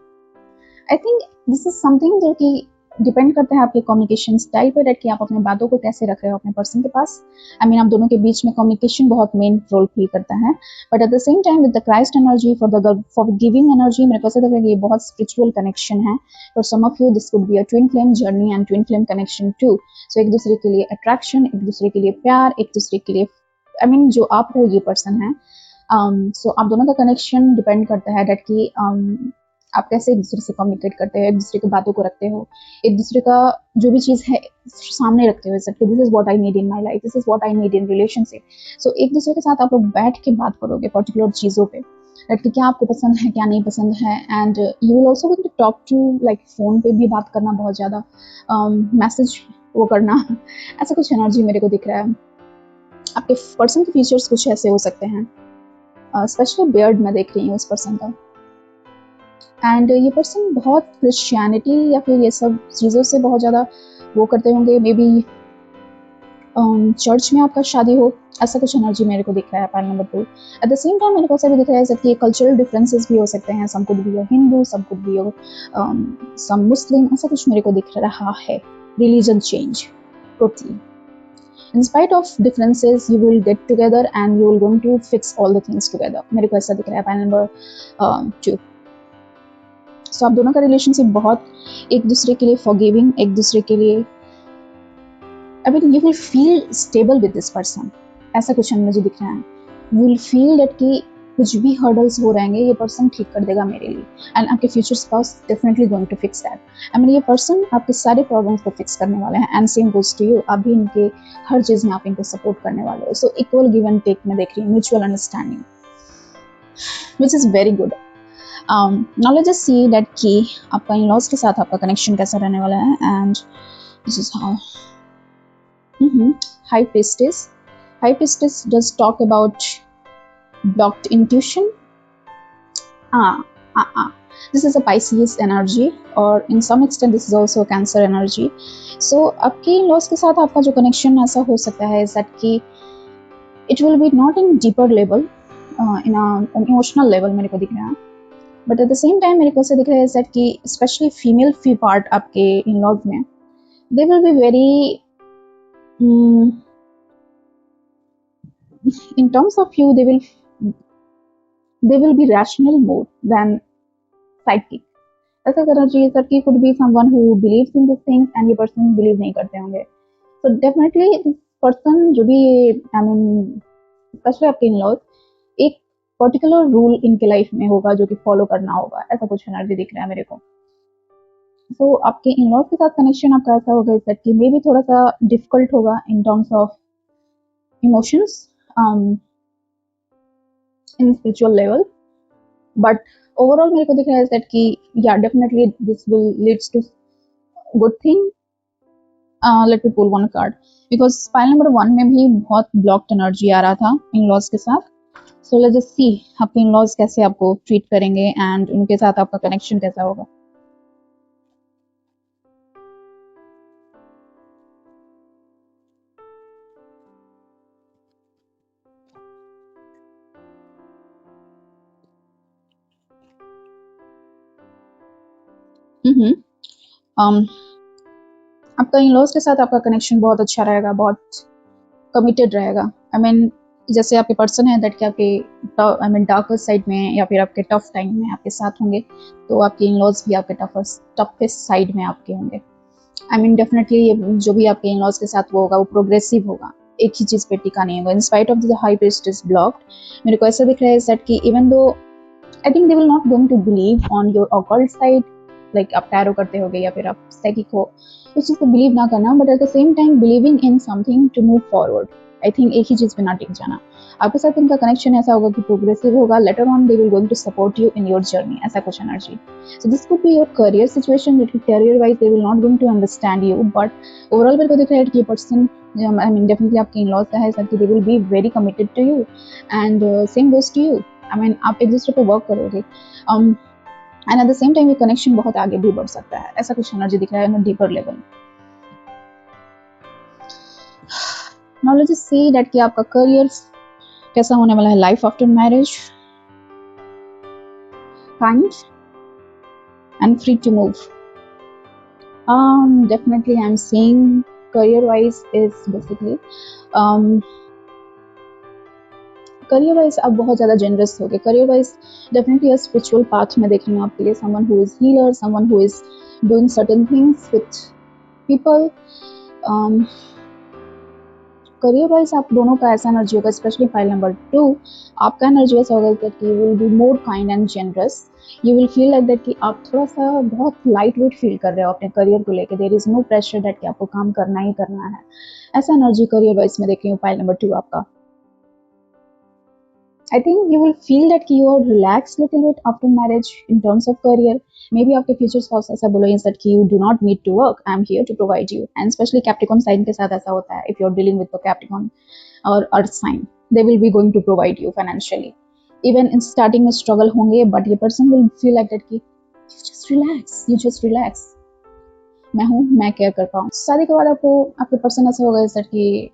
I think this is something जो कि डिपेंड करता है आपके कम्युनिकेशन स्टाइल पर कि आप अपने बातों को कैसे रख रहे हो अपने पर्सन के पास. आई मीन आप दोनों के बीच में कम्युनिकेशन बहुत मेन रोल प्ले करता है. But at the same time with the Christ energy for giving energy मेरे को ऐसा लग रहा है ये बहुत स्पिरिचुअल कनेक्शन है. For some of you this could be a twin flame journey and twin flame connection too. So एक दूसरे के लिए अट्रैक्शन, एक दूसरे के लिए प्यार, एक दूसरे के लिए आई मीन जो आप हो ये पर्सन है. सो आप दोनों का कनेक्शन डिपेंड करता है दैट कि आप कैसे एक दूसरे से कम्युनिकेट करते हो, एक दूसरे की बातों को रखते हो, एक दूसरे का जो भी चीज़ है सामने रखते हो. सबके this is what I need in my life, this is what I need in relationship. So एक दूसरे के साथ आप लोग बैठ के बात करोगे पर्टिकुलर चीज़ों पे. दैट कि क्या आपको पसंद है क्या नहीं पसंद है, and you will also going to talk to like phone पे भी बात करना बहुत ज़्यादा, मैसेज वो करना ऐसा कुछ एनर्जी मेरे को दिख रहा है। आपके पर्सन के फीचर्स कुछ ऐसे हो सकते हैं, स्पेशली बियर्ड मैं देख रही हूँ उस पर्सन का। एंड ये पर्सन बहुत क्रिश्चियनिटी या फिर ये सब चीज़ों से बहुत ज़्यादा वो करते होंगे, मे बी चर्च में आपका शादी हो, ऐसा कुछ एनर्जी मेरे को दिख रहा है pile number 2। Eight the same time मेरे को ऐसा भी दिख रहा है कि कल्चरल डिफरेंसेस भी हो सकते हैं, some could be a Hindu, some could be a some Muslim, ऐसा कुछ मेरे को दिख रहा है। Religion change totally. In spite of differences, you will get together and you will going to fix all the things together. मेरे को ऐसा दिख रहा है पाइल नंबर 2। सो आप दोनों का रिलेशनशिप बहुत एक दूसरे के लिए फॉरगिविंग, एक दूसरे के लिए I mean, you will feel stable with this person. ऐसा कुछ मुझे दिख रहा है। You will feel that कि कुछ भी hurdles हो रहेंगे ये पर्सन ठीक कर देगा मेरे लिए, एंड आपके future spouse definitely going to fix that. I mean ये पर्सन आपके सारे प्रॉब्लम्स को फिक्स करने वाले हैं, and same goes to you. आप भी इनके हर चीज़ में आप इनको सपोर्ट करने वाले हो। So equal give and take में देख रही हूँ, mutual understanding, which is very good. Now let's just see that कि आपका इन लॉज के साथ आपका कनेक्शन कैसा रहने वाला है, and this is how High Priestess. High Priestess does talk about blocked intuition. This is a Pisces energy, or in some extent this is also a Cancer energy. So आपके loss के साथ आपका जो connection ऐसा हो सकता है is that कि it will be not in deeper level, in an emotional level मेरे को दिख रहा है, but at the same time मेरे को ऐसा दिख रहा है is that कि especially female part आपके इन लॉज में they will be very in terms of you they will be rational more than psychic. ऐसा करना चाहिए सर कि could be someone who believes in these things and ये person believe नहीं करते होंगे। So definitely this person जो भी I mean especially आपके in-laws एक particular rule इनके लाइफ में होगा जो कि फॉलो करना होगा, ऐसा कुछ एनर्जी दिख रहा है मेरे को। So आपके इन-लॉज के साथ कनेक्शन आपका ऐसा होगा इस कि मे बी थोड़ा सा डिफिकल्ट होगा in terms of emotions in spiritual level, but overall मेरे को दिख रहा है that कि yeah definitely this will leads to good thing. Let me pull one card because pile number 1 में भी बहुत blocked energy आ रहा था in-laws के साथ. So let's just see आपके in-laws कैसे आपको treat करेंगे and उनके साथ आपका connection कैसा होगा. आपका इन-लॉज के साथ आपका कनेक्शन बहुत अच्छा रहेगा, बहुत कमिटेड रहेगा। आई मीन जैसे आपके पर्सन है दैट कि आपके आई मीन डार्कर साइड में या फिर आपके टफ टाइम में आपके साथ होंगे, तो आपके इन-लॉज भी आपके टफेस्ट साइड में आपके होंगे। आई मीन डेफिनेटली जो भी आपके इन-लॉज के साथ वो होगा वो प्रोग्रेसिव होगा, एक ही चीज़ पे टिका नहीं होगा। इन spite of the high priestess blocked मेरे को ऐसा दिख रहा है दैट कि even though I think they will not going to believe on your occult side, like आप टैरो करते होगे या फिर आप साइकिक हो, उस चीज़ को बिलीव ना करना, but at the same time believing in something to move forward. I think एक ही चीज़ पे ना टिक जाना। आपके साथ इनका कनेक्शन ऐसा होगा कि प्रोग्रेसिव होगा, later on they will going to support you in your journey, ऐसा कुछ energy. So this could be your career situation, that career wise they will not going to understand you, but overall मेरे को दिख रहा है कि ये person I mean definitely आपके इन-लॉज का है कि they will be very committed to you and same goes to you. I mean आप एक दूसरे पे वर्क करोगे and at the same time ये कनेक्शन बहुत आगे भी बढ़ सकता है, ऐसा कुछ एनर्जी दिख रहा है on deeper level. Now let's just see that कि आपका करियर कैसा होने वाला है। Life after marriage, kind and free to move. Definitely I'm seeing career wise is basically career wise आप बहुत ज़्यादा जेनरस हो गए। Career wise definitely spiritual path में देख रही हूँ आपके लिए, someone who is healer, someone who is doing certain things with people. Career wise आप दोनों का ऐसा एनर्जी होगा, स्पेशली फाइल नंबर 2 आपका एनर्जी ऐसा होगा कि you will be more kind and generous. You will feel like that कि आप थोड़ा सा बहुत लाइट वेट फील कर रहे हो अपने करियर को लेकर। There is no pressure that कि आपको काम करना ही करना है, ऐसा एनर्जी करियर वाइज में देख रही हूँ फाइल नंबर 2 आपका। I think you will feel that कि you are relaxed little bit after marriage in terms of career. Maybe आपके future spouse ऐसा बोलो instead कि you do not need to work, I am here to provide you. And especially Capricorn sign के साथ ऐसा होता है. If you are dealing with the Capricorn or Earth sign, they will be going to provide you financially. Even in starting में struggle होंगे, but ये person will feel like that कि you just relax. मैं हूँ, मैं care कर पाऊँ. शादी के बाद आपको आपके पर्सन ऐसे होगा जैसे कि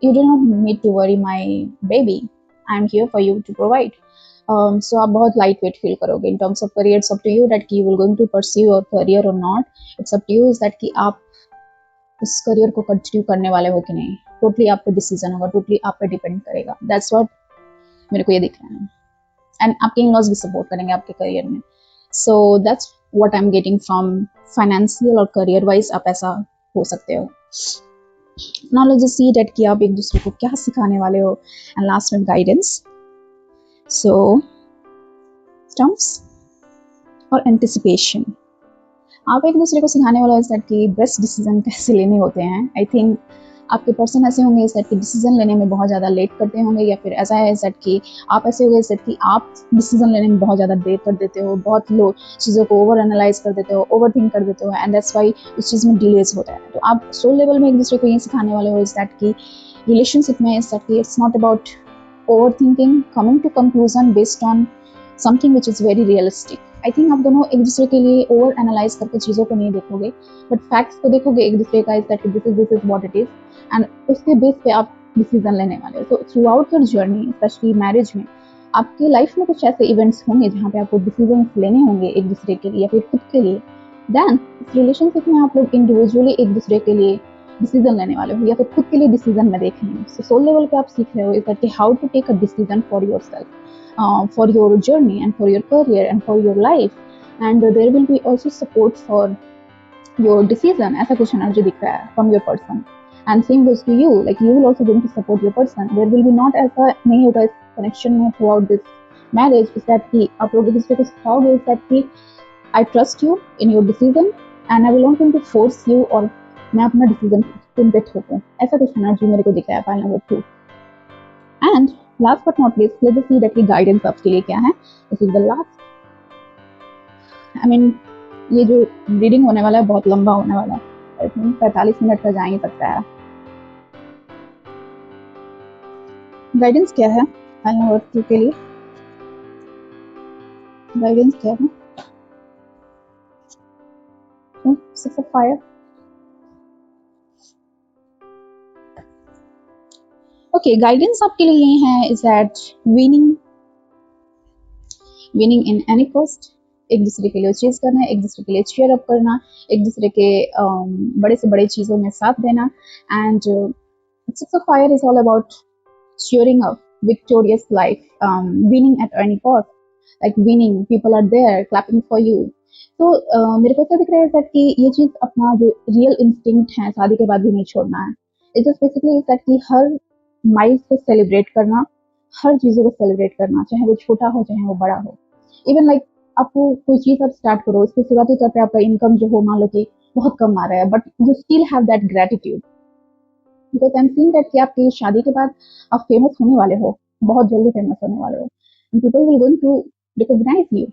you do not need to worry my baby. I am here for you to provide. So आप बहुत लाइट वेट फील करोगे. In terms of career, it's up to you that कि you will going to pursue your career or not. It's up to you is that कि आप उस career को continue करने वाले हो कि नहीं. टोटली आप पे डिसीजन होगा, टोटली आप पे डिपेंड करेगा. That's what मेरे को ये दिख रहा है. एंड आपके इन-लॉज भी सपोर्ट करेंगे आपके करियर में. So that's what I'm getting from financial और career wise आप ऐसा हो सकते हो. Now let's just see that कि आप एक दूसरे को क्या सिखाने वाले हो. And last में guidance. So terms और anticipation. आप एक दूसरे को सिखाने वाले हो कि बेस्ट डिसीजन कैसे लेने होते हैं. आई थिंक आपके पर्सन ऐसे होंगे इस कि डिसीजन लेने में बहुत ज़्यादा लेट करते होंगे, या फिर ऐसा है सेट कि आप ऐसे हो गए कि आप डिसीजन लेने में बहुत ज़्यादा देर कर देते हो, बहुत लो चीज़ों को ओवर एनालाइज कर देते हो, ओवर थिंक कर देते हो, एंड दैट्स वाई उस चीज़ में डिलेज होता है. तो आप सोल लेवल में एक दूसरे को ये सिखाने वाले हो इस दैट की रिलेशनशिप में इस दैट की it's not about over thinking, coming to conclusion based on something which is very realistic. I think आप दोनों एक दूसरे के लिए ओवर एनालाइज करके चीज़ों को नहीं देखोगे, बट फैक्ट्स को देखोगे एक दूसरे का, इस that this is what it is, and उसके बेस पे आप डिसीजन लेने वाले हो. तो through out your journey, specially marriage में, आपकी लाइफ में कुछ ऐसे इवेंट्स होंगे जहाँ पे आपको डिसीजन लेने होंगे एक दूसरे के लिए या फिर खुद के लिए. देन इस रिलेशनशिप में आप लोग इंडिविजुअली एक दूसरे के लिए डिसीजन लेने वाले हो या फिर खुद के लिए डिसीजन में देख रहे हो. सो सोल लेवल पे आप सीख रहे हो is that how to take a decision for yourself, for your journey and for your career and for your life, and there will be also support for your decision. ऐसा कुछ energy दिख रहा है from your person, and same goes to you, like you will also going to support your person. There will be not ऐसा नहीं होगा इस connection में throughout this marriage is that कि आप लोग एक दूसरे को सिखाओगे is that कि I trust you in your decision and I will not going to force you, और मैं अपना डिसीजन तुम पे थोपूं. ऐसा कुछ एनर्जी मेरे को दिख रहा है pile number 2. And last but not least, let's see that guidance आपके लिए क्या है. This is the last. I mean ये जो रीडिंग होने वाला है बहुत लंबा होने वाला है. आई थिंक 45 मिनट का जा ही सकता है. गाइडेंस क्या है पाइल नंबर 2 के लिए? गाइडेंस क्या है? Six of fire. Okay, guidance आपके लिए ये है is that winning in any cost. एक दूसरे के लिए चीज करना, एक दूसरे के लिए चीयर अप करना, एक दूसरे के बड़े से बड़े चीजों में साथ देना. And six of fire is all about cheering up victorious life, winning at any cost, like winning, people are there clapping for you. तो मेरे को क्या दिख रहा है कि ये चीज अपना जो रियल इंस्टिंक्ट है शादी के बाद भी नहीं छोड़ना है. It just basically is that कि हर माइल्स को सेलिब्रेट करना, हर चीजों को सेलिब्रेट करना, चाहे वो छोटा हो चाहे वो बड़ा हो. इवन लाइक आपको कोई चीज आप स्टार्ट करो, उसके शुरुआती तौर पे आपका इनकम जो हो मान लो कि बहुत कम आ रहा है, but you still have that gratitude because I am seeing that कि आपकी शादी के बाद आप फेमस होने वाले हो, बहुत जल्दी फेमस होने वाले हो, and people will going to recognise you,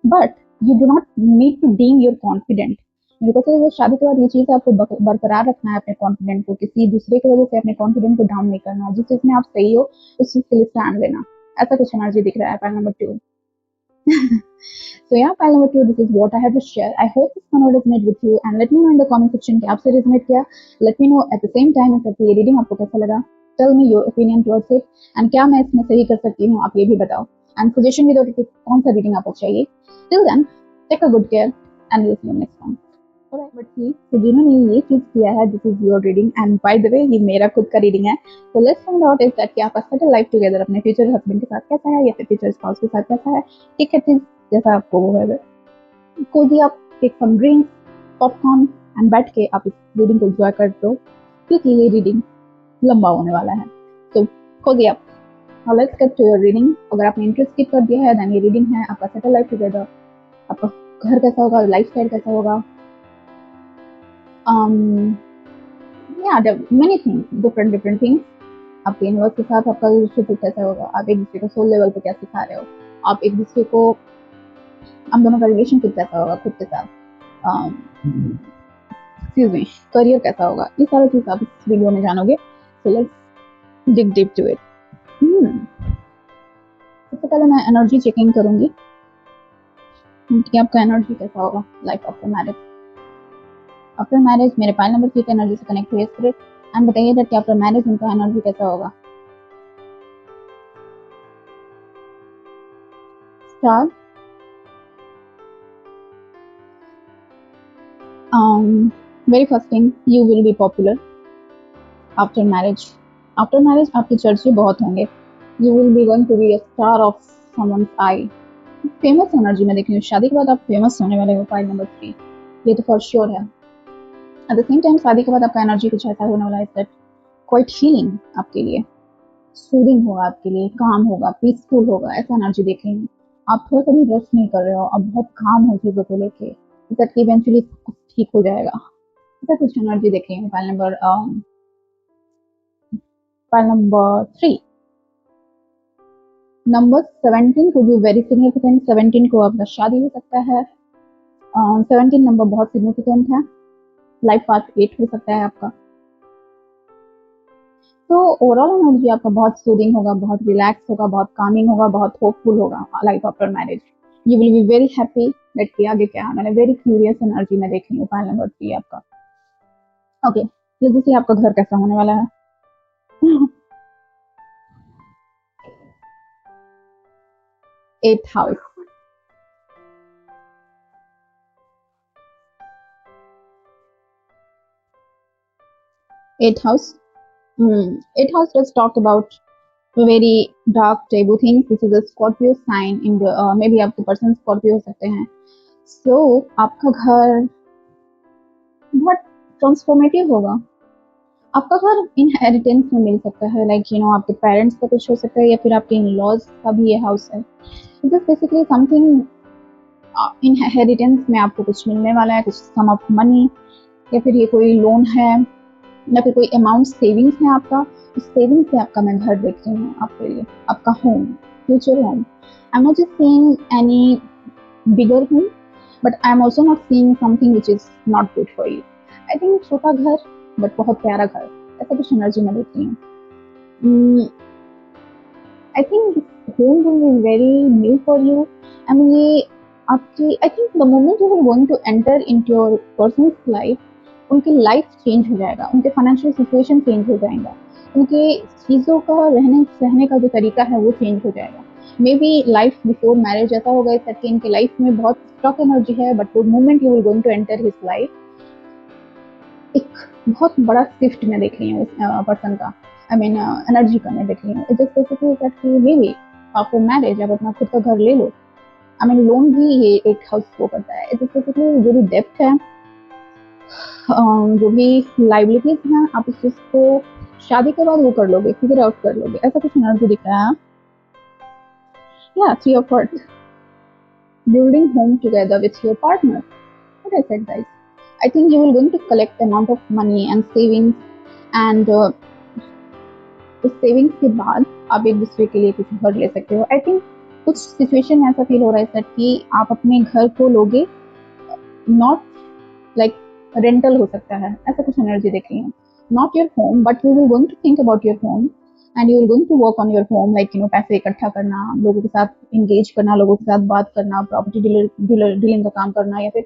but you do not need to deem your confident. मेरे को तो शादी के बाद ये चीज़ आपको बरकरार रखना है अपने कॉन्फिडेंट को, किसी दूसरे की वजह से अपने कॉन्फिडेंट को डाउन नहीं करना. जिस चीज़ में आप सही हो उस चीज़ के लिए स्टैंड लेना. ऐसा कुछ एनर्जी दिख रहा है pile number 2. So yeah, pile number 2, this is what I have to share. I hope this one will resonate with you, and let me know in the comment section कि आपसे resonate किया. Let me know at the same time कि ये reading आपको कैसा लगा. Tell me your opinion towards it, and क्या मैं इसमें सही कर सकती हूँ आप ये भी बताओ. And suggestion भी दो कि कौन सा reading आपको चाहिए. Till then, take a good care and we'll see you next time. Alright, but see, तो जिन्होंने ये चीज किया है, this is your reading, and by the way ये मेरा खुद का reading है. So let's find out is that कि आपका settle life together अपने future husband के साथ कैसा है या फिर future spouse के साथ कैसा है. ठीक है, चीज जैसा आपको वो है. कोजी आप take some drinks, popcorn and बैठ के आप इस रीडिंग को एंजॉय कर दो क्योंकि ये रीडिंग लंबा होने वाला है. तो कोजी आप. Now let's get to your reading. अगर आपने इंटरेस्ट स्किप कर दिया है देन ये रीडिंग है आपका सेटल लाइफ टुगेदर. आपका घर कैसा होगा, लाइफस्टाइल कैसा होगा, yeah, there are many things, different things. आपके यूनिवर्स के साथ आपका रिलेशनशिप कैसा होगा, आप एक दूसरे को सोल लेवल पे क्या सिखा रहे हो, आप एक दूसरे को, हम दोनों का रिलेशनशिप कैसा होगा खुद के साथ, एक्सक्यूज मी, करियर कैसा होगा, ये सारा चीज आप इस वीडियो में जानोगे। So let's dig deep to it. सबसे पहले मैं एनर्जी चेकिंग करूंगी कि आपका एनर्जी कैसा होगा life after marriage. After marriage मेरे पाइल नंबर 3 एनर्जी से कनेक्ट हुए स्पिरिट एंड बताइए दैट कि आफ्टर मैरिज उनका एनर्जी कैसा होगा। Star, very first thing, you will be popular after marriage. After marriage आपके चर्चे बहुत होंगे, you will be going to be a star of someone's eye. Famous energy में देख रही हूँ, शादी के बाद आप फेमस होने वाले हो, पाइल नंबर 3, ये तो फॉर श्योर है। एट द सेम टाइम शादी के बाद आपका एनर्जी कुछ ऐसा होने वाला है दैट क्वाइट हीलिंग आपके लिए, सूदिंग होगा आपके लिए, काम होगा, पीसफुल होगा, ऐसा एनर्जी देख रही हूँ। आप थोड़ा सा भी रश नहीं कर रहे हो, आप बहुत काम हो चीज़ों को लेके, दैट इवेंचुअली कुछ ठीक हो जाएगा, ऐसा कुछ एनर्जी देख रही हूँ। पाइल नंबर 3, नंबर 17 को भी वेरी सिग्निफिकेंट, 17 को आपका शादी हो सकता है, 17 नंबर बहुत सिग्निफिकेंट है, लाइफ पाथ 8 हो सकता है आपका। तो ओवरऑल एनर्जी आपका बहुत सूदिंग होगा, बहुत रिलैक्स होगा, बहुत कामिंग होगा, बहुत होपफुल होगा life after marriage. You will be very happy that कि आगे क्या है, मैंने वेरी क्यूरियस एनर्जी में देख रही हूँ पाइल नंबर 3 आपका। ओके, तो जैसे आपका घर कैसा होने वाला है। 8th house, 8th house. 8th house, let's talk about very dark taboo things. This is a Scorpio sign in the maybe आपके पर्सन Scorpio हो सकते हैं। So आपका घर बहुत ट्रांसफॉर्मेटिव होगा, आपका घर इनहेरिटेंस में मिल सकता है, लाइक यू नो आपके पेरेंट्स का कुछ हो सकता है या फिर आपके इन लॉज का भी ये हाउस है। It is basically something inheritance में आपको कुछ मिलने वाला है, कुछ सम ऑफ मनी, या फिर ये कोई लोन है या फिर कोई अमाउंट सेविंग्स है आपका, उस सेविंग्स से आपका मैं घर देख रही हूँ आपके लिए, आपका home, future home. I am not just seeing any bigger home, but I am also not seeing something which is not good for you. I think छोटा घर बट बहुत प्यारा घर, ऐसा कुछ एनर्जी में देख रही हूँ। I think home will be very new for you. I mean ये आपकी, I think the moment you are going to enter into your personal life, उनकी लाइफ चेंज हो जाएगा, उनके फाइनेंशियल सिचुएशन चेंज हो जाएगा, उनके चीज़ों का रहने सहने का जो तरीका है वो चेंज हो जाएगा। Maybe life before marriage ऐसा होगा इस कि इनके लाइफ में बहुत स्ट्रॉक एनर्जी है, but the moment you will going to enter his life, एक बहुत बड़ा शिफ्ट मैं देख रही हूँ इस पर्सन का, आई मीन एनर्जी का मैं देख रही हूँ। इट इज बेसिकली दैट कि मे बी आफ्टर मैरिज आप अपना खुद का घर ले लो। आई मीन लोन भी ये एक हाउस को करता है। इट इज बेसिकली जो भी डेप्थ है, जो भी लाइबिलिटीज हैं, आप इस चीज को शादी के बाद वो कर लोगे, फिगर आउट कर लोगे, ऐसा कुछ एनर्जी दिख रहा है। या 3 of Earth, building home together with your partner. What I said, guys. I think you will going to collect amount of money and savings, and उस सेविंग्स के बाद आप एक दूसरे के लिए कुछ घर ले सकते हो। आई थिंक कुछ सिचुएशन में ऐसा फील हो रहा है सर कि आप अपने घर को लोगे, नॉट लाइक रेंटल हो सकता है, ऐसा कुछ एनर्जी देख रही हूँ। Not your home, but you will going to think about your home and you will going to work on your home, like you know पैसे इकट्ठा करना, लोगों के साथ इंगेज करना, लोगों के साथ बात करना, प्रॉपर्टी डीलिंग का काम करना, या फिर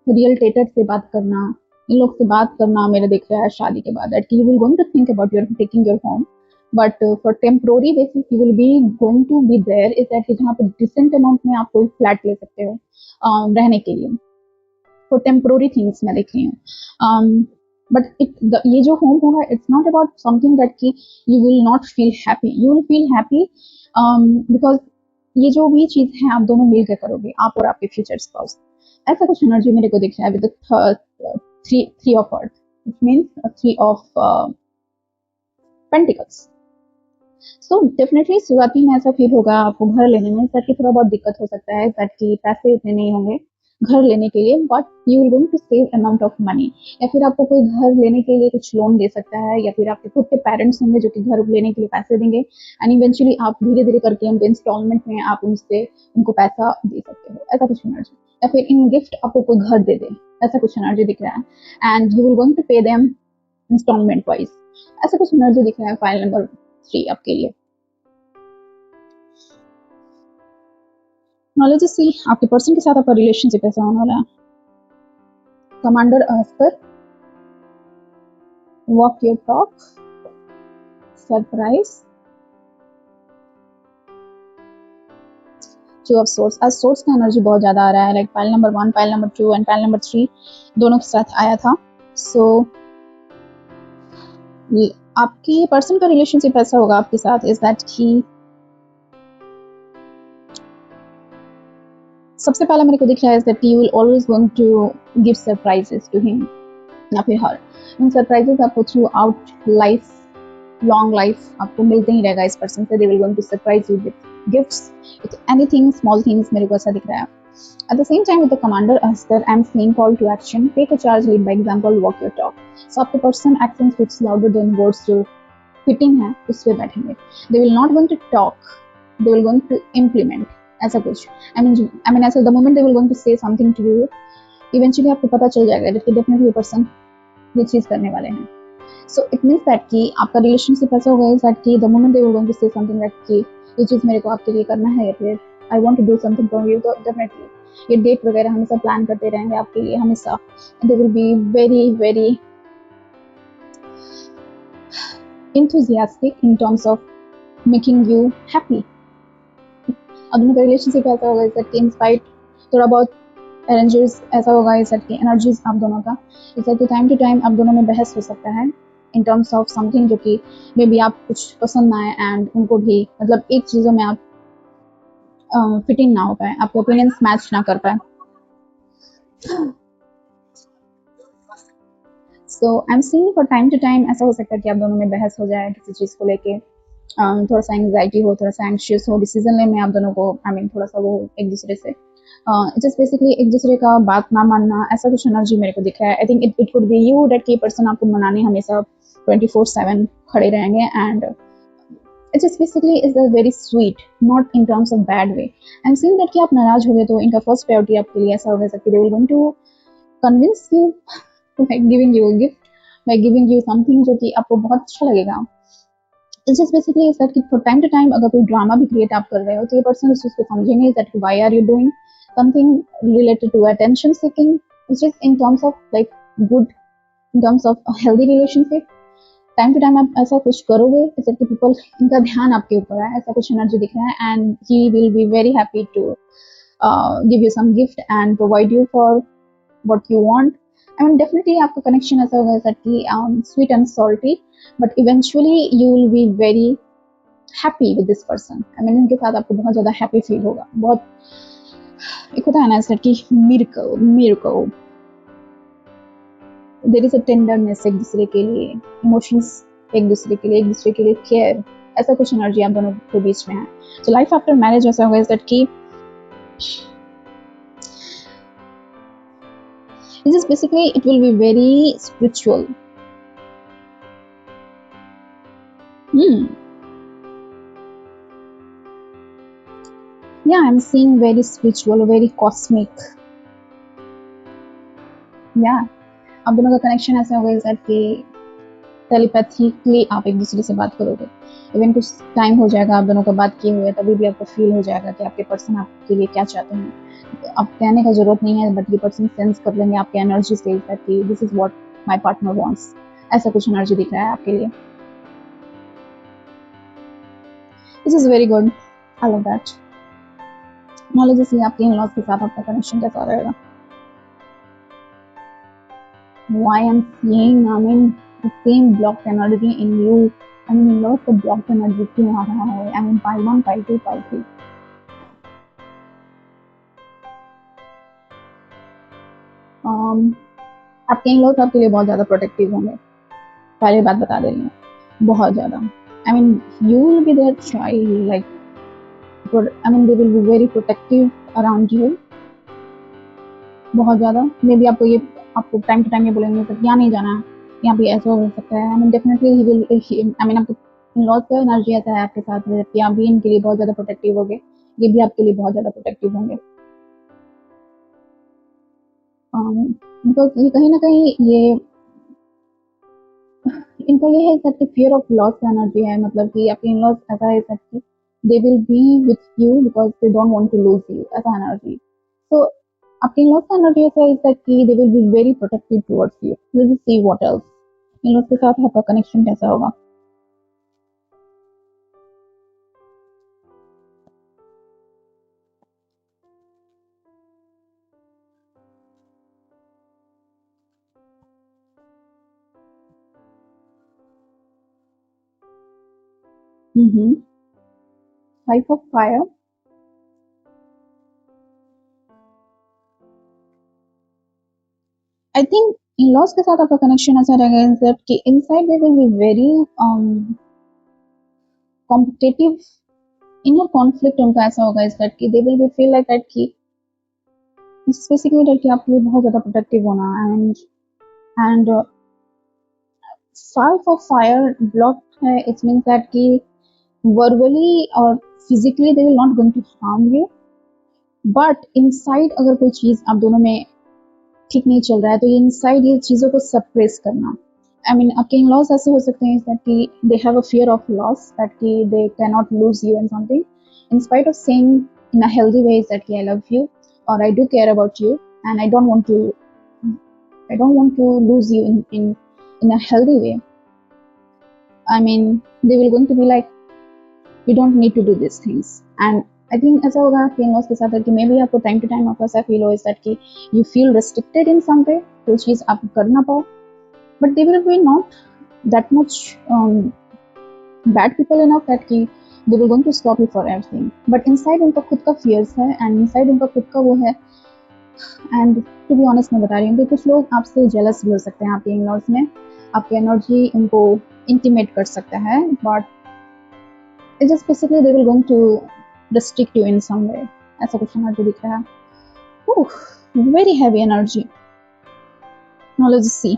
रियल टेटर से बात करना, इन लोग से बात करना मेरा दिख रहा है शादी के बाद। That you will going to think about your taking your home, but for temporary basis you will be going to be there is that जहाँ पर डिसेंट अमाउंट में आप कोई फ्लैट ले सकते हो रहने के लिए, फॉर टेम्पोररी थिंग्स मैं देख रही हूँ। बट ये जो होम होगा, it's not about something that कि you will not feel happy, you will feel happy because ये जो भी चीज़ है आप दोनों मिलकर करोगे, आप और आपके फ्यूचर स्पाउस। ऐसा कुछ एनर्जी मेरे को दिख रहा है with three of earth, it means 3 of pentacles. So definitely शुरुआती में ऐसा फील होगा आपको घर लेने में सर की थोड़ा बहुत दिक्कत हो सकता है, सर की पैसे इतने नहीं होंगे, घर लेने के लिए, but you will going to save amount of money. या फिर आपको कोई घर लेने के लिए कुछ लोन दे सकता है, या फिर आपके खुद के पेरेंट्स होंगे जो कि घर लेने के लिए पैसे देंगे, एंड इवेंचुअली आप धीरे धीरे करके उनको इंस्टॉलमेंट में आप उनसे उनको पैसा दे सकते हो, ऐसा कुछ एनर्जी। या फिर इन गिफ्ट आपको कोई घर दे दे, ऐसा कुछ एनर्जी दिख रहा है, and you will going to pay them instalment wise, ऐसा कुछ एनर्जी दिख रहा है फाइल नंबर 3 आपके लिए। नॉलेज सी आपके पर्सन के साथ आपका रिलेशनशिप ऐसा होने वाला है। कमांडर अस्तर, walk your talk, surprise, two of source. आज सोर्स का एनर्जी बहुत ज्यादा आ रहा है, like file number 1, file number 2 and file number 3 दोनों के साथ आया था। सो आपकी पर्सन का रिलेशनशिप ऐसा होगा आपके साथ इज दैट ही, सबसे पहला मेरे को दिख रहा है that you will always going to give surprises to him या फिर हर। उन सरप्राइजेस आपको throughout life, long life आपको मिलते ही रहेगा इस पर्सन से। They will going to surprise you with gifts, with anything small things, मेरे को ऐसा दिख रहा है। At the same time with the commander Astar, I'm seeing call to action, take a charge, lead by example, walk your talk. So आपके person action speaks louder than words जो fitting है उस पे बैठेंगे। They will not going to talk, they will going to implement, ऐसा कुछ। I mean ऐसा the moment they will going to say something to you, eventually आपको पता चल जाएगा कि definitely ये person ये चीज करने वाले हैं। So it means that कि आपका relationship ऐसा होगा is that कि the moment they will going to say something like कि ये चीज मेरे को आपके लिए करना है, या फिर I want to do something for you, तो definitely ये डेट वगैरह हमेशा प्लान करते रहेंगे आपके लिए हमेशा। दे will be very very enthusiastic in terms of making you happy। अब उनका रिलेशनशिप ऐसा होगा इस कि इंस्पाइट थोड़ा बहुत अरेंजर्स ऐसा होगा इस की एनर्जीज आप दोनों का इस कि टाइम टू टाइम आप दोनों में बहस हो सकता है इन टर्म्स ऑफ समथिंग जो कि मे बी आप कुछ पसंद ना आए एंड उनको भी, मतलब एक चीज़ों में आप फिटिंग ना हो पाए, आपके ओपिनियंस मैच ना कर पाए। So I am seeing for time to time ऐसा हो सकता है कि आप दोनों में बहस हो जाए किसी चीज़ को लेके, थोड़ा सा एंग्जाइटी हो, थोड़ा सा एंक्शियस हो, डिसीजन लेने में आप दोनों को थोड़ा सा वो एक दूसरे से जस्ट बेसिकली एक दूसरे का बात ना मानना, ऐसा कुछ एनर्जी मेरे को दिख रहा है। I think it could B you that की पर्सन आपको मनाने हमेशा 24/7 खड़े रहेंगे, and it's just basically is a very sweet, not in terms of bad way. I am seeing that कि आप नाराज हो गए तो इनका फर्स्ट प्रायोरिटी आपके लिए ऐसा होगा कि they will going to convince you by giving you a gift, by giving you something जो कि आपको बहुत अच्छा लगेगा। It's just basically is that कि for time to time अगर कोई ड्रामा भी क्रिएट आप कर रहे हो तो ये पर्सन उस चीज़ को समझेंगे that why are you doing something related to attention seeking, it's just in terms of like good, in terms of a healthy relationship। Time to time आप ऐसा कुछ करोगे जैसे कि पीपल इनका ध्यान आपके ऊपर है, ऐसा कुछ एनर्जी दिख रहा है, and he will be very happy to give you some gift and provide you for what you want. I mean definitely आपका कनेक्शन ऐसा होगा जैसा कि sweet and salty, but eventually you will be very happy with this person। I mean इनके साथ आपको बहुत ज़्यादा हैप्पी फील होगा, बहुत एक होता है ना ऐसा कि miracle there is a tenderness एक दूसरे के लिए, emotions एक दूसरे के लिए केयर, ऐसा कुछ एनर्जी आप दोनों के बीच में है। So life after marriage ऐसा होगा जैसा कि it's just basically it will be very spiritual। Yeah, I'm seeing very spiritual, very cosmic। Yeah, आप दोनों का कनेक्शन ऐसा होगा जैसा कि टेलीपैथिकली आप एक दूसरे से बात करोगे। इवन कुछ टाइम हो जाएगा आप दोनों का बात किए हुए, तभी भी आपको फील हो जाएगा कि आपके पर्सन आपके लिए क्या चाहते हैं। आप कहने का जरूरत नहीं है, बट ये पर्सन सेंस कर लेंगे आपके एनर्जी से कि this is what my partner wants, ऐसा कुछ एनर्जी दिख रहा है आपके लिए। This is very good, I love that. Knowledge से आपके इन-लॉज के साथ आपका कनेक्शन कैसा रहेगा। Why I am seeing the same blocked energy in you। I mean lots of blocked energy क्यों आ रहा है। I mean pile 1, pile 2, pile 3। आपके इन-लॉज आपके लिए बहुत ज़्यादा प्रोटेक्टिव होंगे, पहले बात बता दे रही हूँ, बहुत ज़्यादा। I mean you will be their child, like, I mean they will be very protective around you। बहुत ज़्यादा मे बी आपको टाइम टू टाइम ये बोलेंगे सर यहाँ नहीं जाना है, यहाँ पे ऐसा हो सकता है। आई mean definitely he will, I mean आपको इन लॉज का एनर्जी ऐसा है आपके साथ कि आप भी इनके लिए बहुत ज़्यादा प्रोटेक्टिव होगे, ये भी आपके लिए बहुत ज़्यादा प्रोटेक्टिव होंगे। बिकॉज ये कहीं ना कहीं ये इनका ये है सर कि फियर ऑफ लॉस का एनर्जी है, मतलब कि आपके इन लॉज ऐसा है सर कि they will be with you because they don't want to lose you, ऐसा एनर्जी। तो आपके इन लॉज का एनर्जी ऐसा है सर कि they will be very protective towards you. Let's see what else in laws के साथ आपका कनेक्शन कैसा होगा। Five of fire, I think in laws के साथ आपका कनेक्शन ऐसा रहेगा सर कि inside they will be very competitive. Inner conflict उनका ऐसा होगा इस दैट कि they will be feel like that कि स्पेसिफिकली दैट कि आपके लिए बहुत ज़्यादा प्रोटेक्टिव होना। And five of fire block है, इट मीन्स दैट कि वर्बली और physically they will not going to harm you, but inside अगर कोई चीज़ आप दोनों में ठीक नहीं चल रहा है तो ये इनसाइड ये चीज़ों को सप्रेस करना। आई मीन आपके इन लॉस ऐसे हो सकते हैं दैट कि they have a fear of loss that कि they can not lose you in something in spite of saying in a healthy way that कि आई लव यू और I do care about you and I don't want to lose you in a healthy way. I mean, they will going to be like, we don't need to do these things. And I think ऐसा होगा कि इन loss के साथ कि may be आपको time to time आपको ऐसा feel हो इस दैट कि you feel restricted in some way, कोई चीज़ आप कर ना पाओ, but they will be not that much bad people enough that कि they will going to stop you for everything. But inside उनका खुद का फियर्स है एंड इनसाइड उनका खुद का वो है। एंड टू बी ऑनेस्ट मैं बता रही हूँ कि कुछ लोग आपसे जेलस भी हो सकते हैं आपके इन लॉज में, आपकी एनर्जी उनको इंटीमेट कर सकता है, but it just basically they will going to restrict you in some way, ऐसा कुछ एनर्जी दिख रहा है। Very heavy energy. Now let's see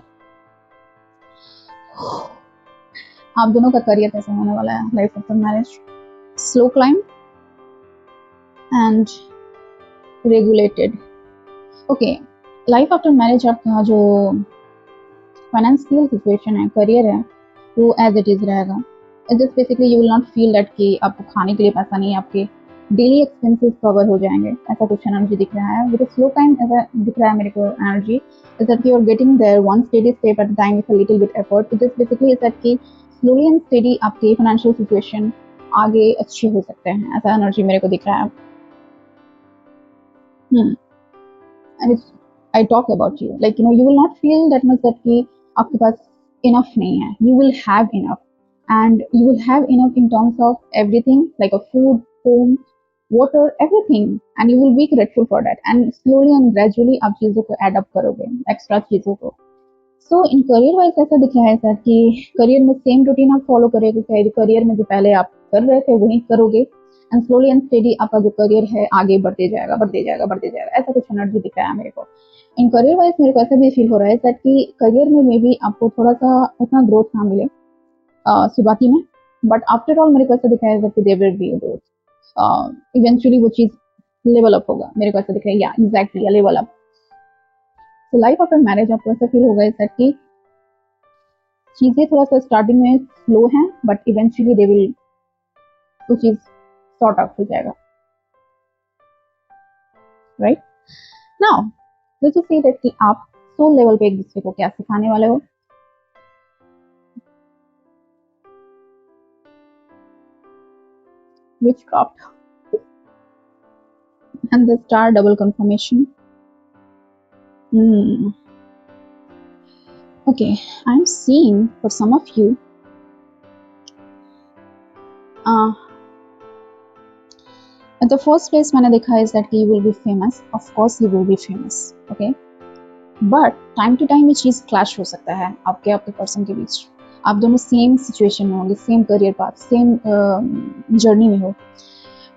आप दोनों का करियर कैसा होने वाला है life after marriage. Slow climb and regulated. Okay, life after marriage आपका जो फाइनेंशियल सिचुएशन है, करियर है, वो एज इट इज रहेगा। Just basically you will not feel that कि आपको खाने के लिए पैसा नहीं है, आपके डेली एक्सपेंसेस कवर हो जाएंगे, ऐसा कुछ एनर्जी दिख रहा है। विद स्लो टाइम ऐसा दिख रहा है मेरे को energy is that you are getting there one steady step at time with a little bit effort. Just basically is that कि स्लोली एंड स्टेडी आपके फाइनेंशियल सिचुएशन आगे अच्छे हो सकते हैं, ऐसा एनर्जी मेरे को दिख रहा है। And I talk about you like you will not feel that much that कि आपके पास इनफ नहीं है, you will have enough and you will have enough in terms of everything like a food, home, water, everything, and you will be grateful for that and slowly and gradually आप चीज़ों को add up करोगे, extra चीज़ों को। सो in career wise ऐसा दिख रहा है सर कि करियर में सेम रूटीन आप फॉलो करोगे, करियर में जो पहले आप कर रहे थे वही करोगे एंड स्लोली एंड स्टेडी आपका जो करियर है आगे बढ़ते जाएगा बढ़ते जाएगा बढ़ते जाएगा, ऐसा कुछ एनर्जी दिख रहा है मेरे को। इन करियर वाइज मेरे को ऐसा भी फील हो रहा है सर कि करियर में मे बी आपको थोड़ा सा उतना ग्रोथ ना मिले शुरुआती में, बट आफ्टर ऑल मेरे को ऐसा दिख रहा है कि there will be growth, eventually वो चीज़ लेवल अप होगा, मेरे को ऐसा दिख रहा है या एग्जैक्टली लेवल अप। तो लाइफ आफ्टर मैरिज आपको ऐसा फील होगा सर कि चीज़ें थोड़ा सा स्टार्टिंग में स्लो हैं बट इवेंचुअली दे विल वो चीज़ सॉर्ट आउट हो जाएगा, right. Now let's see that कि आप सोल लेवल पे एक दूसरे को क्या सिखाने वाले हो। Witchcraft and the star double confirmation. Okay, I'm seeing for some of you at the first place मैंने देखा is that you will be famous, of course you will be famous, okay, but time to time ये चीज़ clash हो सकता है आपके person के बीच। आप दोनों सेम सिचुएशन में होंगे, same career path, same journey में हो,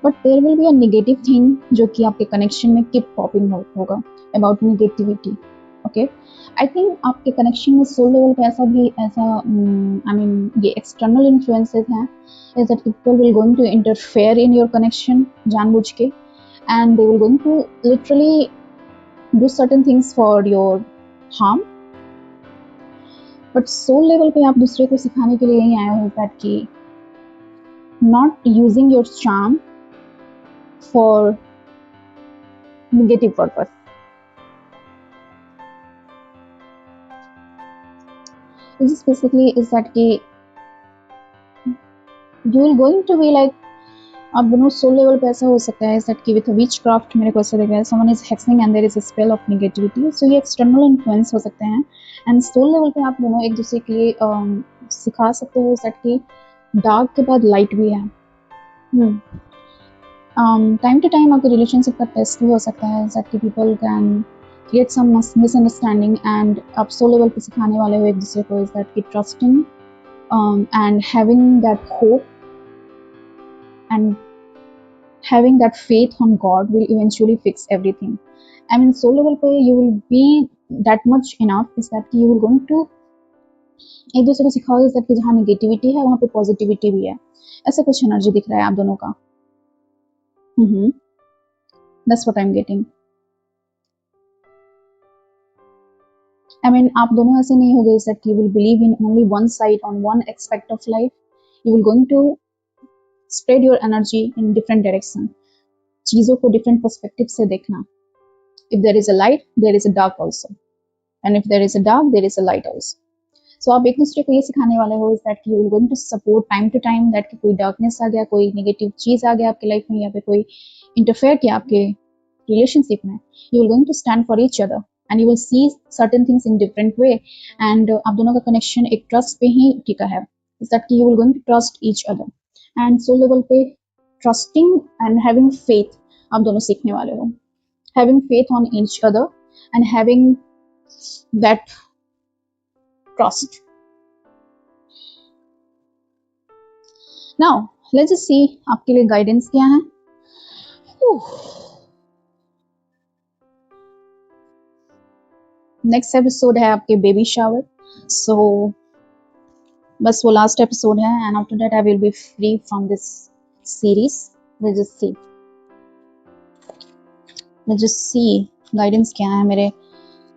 but there will be a negative thing जो कि आपके कनेक्शन में कीप पॉपिंग होगा about negativity. Okay, I think आपके कनेक्शन में सोल लेवल पे ऐसा आई मीन ये एक्सटर्नल इन्फ्लुएंसेस हैं is that people will going to interfere in your connection जानबूझ के, and they will going to literally do certain things for your harm. But soul level पे आप दूसरे को सिखाने के लिए यही आए हो दैट कि not using your charm for negative purpose. It just basically is that कि you will going to be like, आप दोनों सोल लेवल पे ऐसा हो सकता है that कि with a witchcraft मेरे को ऐसा लग रहा है someone is hexing and there is a spell of negativity, so ये external influence हो सकते हैं. and सोल लेवल पे आप दोनों एक दूसरे के लिए सिखा सकते हो that कि डार्क के बाद लाइट भी है. टाइम टू टाइम आपके रिलेशनशिप का टेस्ट भी हो सकता है that कि people can create some misunderstanding, and आप सोल लेवल पे सिखाने वाले हो एक दूसरे को is that कि trusting and having that hope and having that faith on God will eventually fix everything. I mean, soul level पे you will be that much enough is that you will going to एक दूसरे को सिखाओगे that कि जहाँ negativity है वहाँ पे positivity भी है. ऐसा कुछ एनर्जी दिख रहा है आप दोनों का. That's what I'm getting. I mean, आप दोनों ऐसे नहीं हो गए that you will believe in only one side, on one aspect of life. You will going to spread your energy in different direction. चीजों को different perspective से देखना. If there is a light, there is a dark also. And if there is a dark, there is a light also. So आप एक दूसरे को ये सिखाने वाले हो is that you will going to support time to time that कि कोई darkness आ गया, कोई negative चीज आ गया आपके life में, या फिर कोई interfere किया आपके relationship में, you will going to stand for each other and you will see certain things in different way. And आप दोनों का connection एक trust पे ही टिका है. is that कि you will going to trust each other. And soul level पे trusting and having faith आप दोनों सीखने वाले हो. Having faith on each other and having that trust. Now let's just see आपके लिए guidance क्या है. नेक्स्ट एपिसोड है आपके बेबी शावर. सो बस वो लास्ट एपिसोड है and after that I will be free from this series. Let's just C guidance क्या है मेरे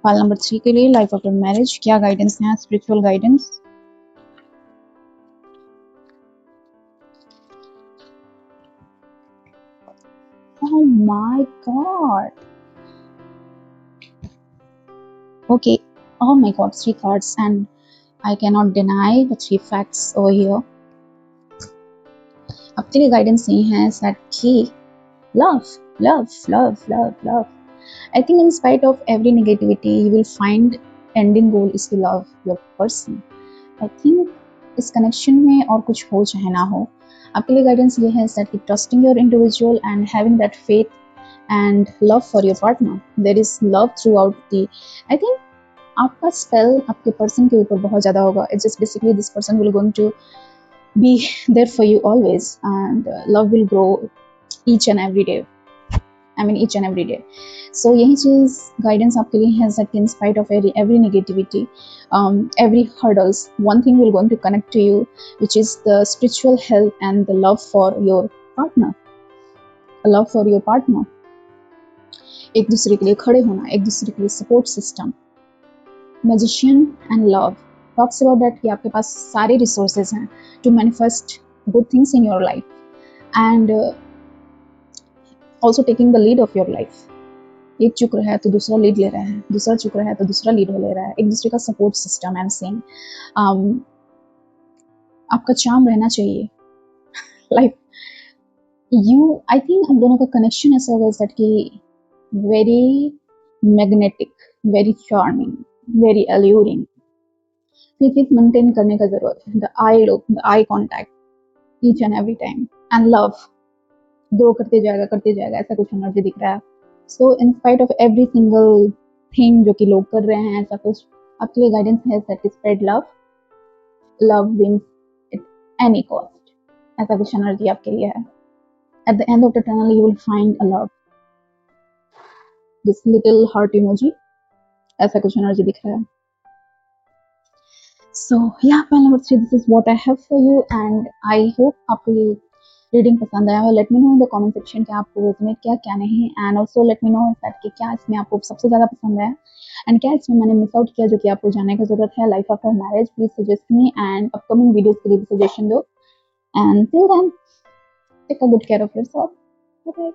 फाइल नंबर 3 के लिए, लाइफ आफ्टर मैरिज. क्या गाइडेंस है? Spiritual guidance. Oh my god. Okay. Oh my god, 3 cards and I cannot deny the 3 facts over here. आपके लिए guidance नहीं है that कि love. I think in spite of every negativity, you will find ending goal is to love your person. I think इस connection में और कुछ हो चाहे ना हो, आपके लिए guidance ये है that trusting your individual and having that faith and love for your partner. There is love throughout the. I think आपका spell आपके person के ऊपर बहुत ज़्यादा होगा. It's just basically this person will going to be there for you always, and love will grow each and every day. each and every day. So यही चीज़ guidance आपके लिए है that in spite of every negativity, every hurdles, one thing will going to connect to you, which is the spiritual help and the love for your partner. Love for your partner. एक दूसरे के लिए खड़े होना, एक दूसरे के लिए support system. Magician and love talks about that कि आपके पास सारे resources हैं to manifest good things in your life, and also taking the lead of your life. एक चुक रहा है तो दूसरा लीड ले रहा है, दूसरा चुक रहा है तो दूसरा लीड ले रहा है, एक दूसरे का support system. I am saying आपका चार्म रहना चाहिए. लाइक यू, आई थिंक हम दोनों का कनेक्शन ऐसा होगा दैट कि very magnetic, very charming, very alluring. ये चीज मेंटेन करने का जरूरत है. The eye look, the eye contact each and every time, and love grow करते जाएगा. ऐसा कुछ एनर्जी दिख रहा है. So in spite of every single thing जो कि लोग कर रहे हैं, ऐसा कुछ आपके लिए गाइडेंस है that spread love. Love wins at any cost. ऐसा कुछ एनर्जी आपके लिए है. at the end of the tunnel you will find a love, this little heart emoji, ऐसा कुछ एनर्जी दिख रहा है. So yeah, pal number 3, this is what I have for you and I hope आपको ये रीडिंग पसंद आया हो. Let me know in the comment section कि आपको रेजोनेट किया क्या नहीं, and also let me know that कि क्या इसमें आपको सबसे ज़्यादा पसंद आया एंड क्या इसमें मैंने मिस आउट किया जो कि आपको जानने की ज़रूरत है. Life after marriage, please suggest me and upcoming videos के लिए भी सजेशन दो. And till then take a good care of yourself. Bye.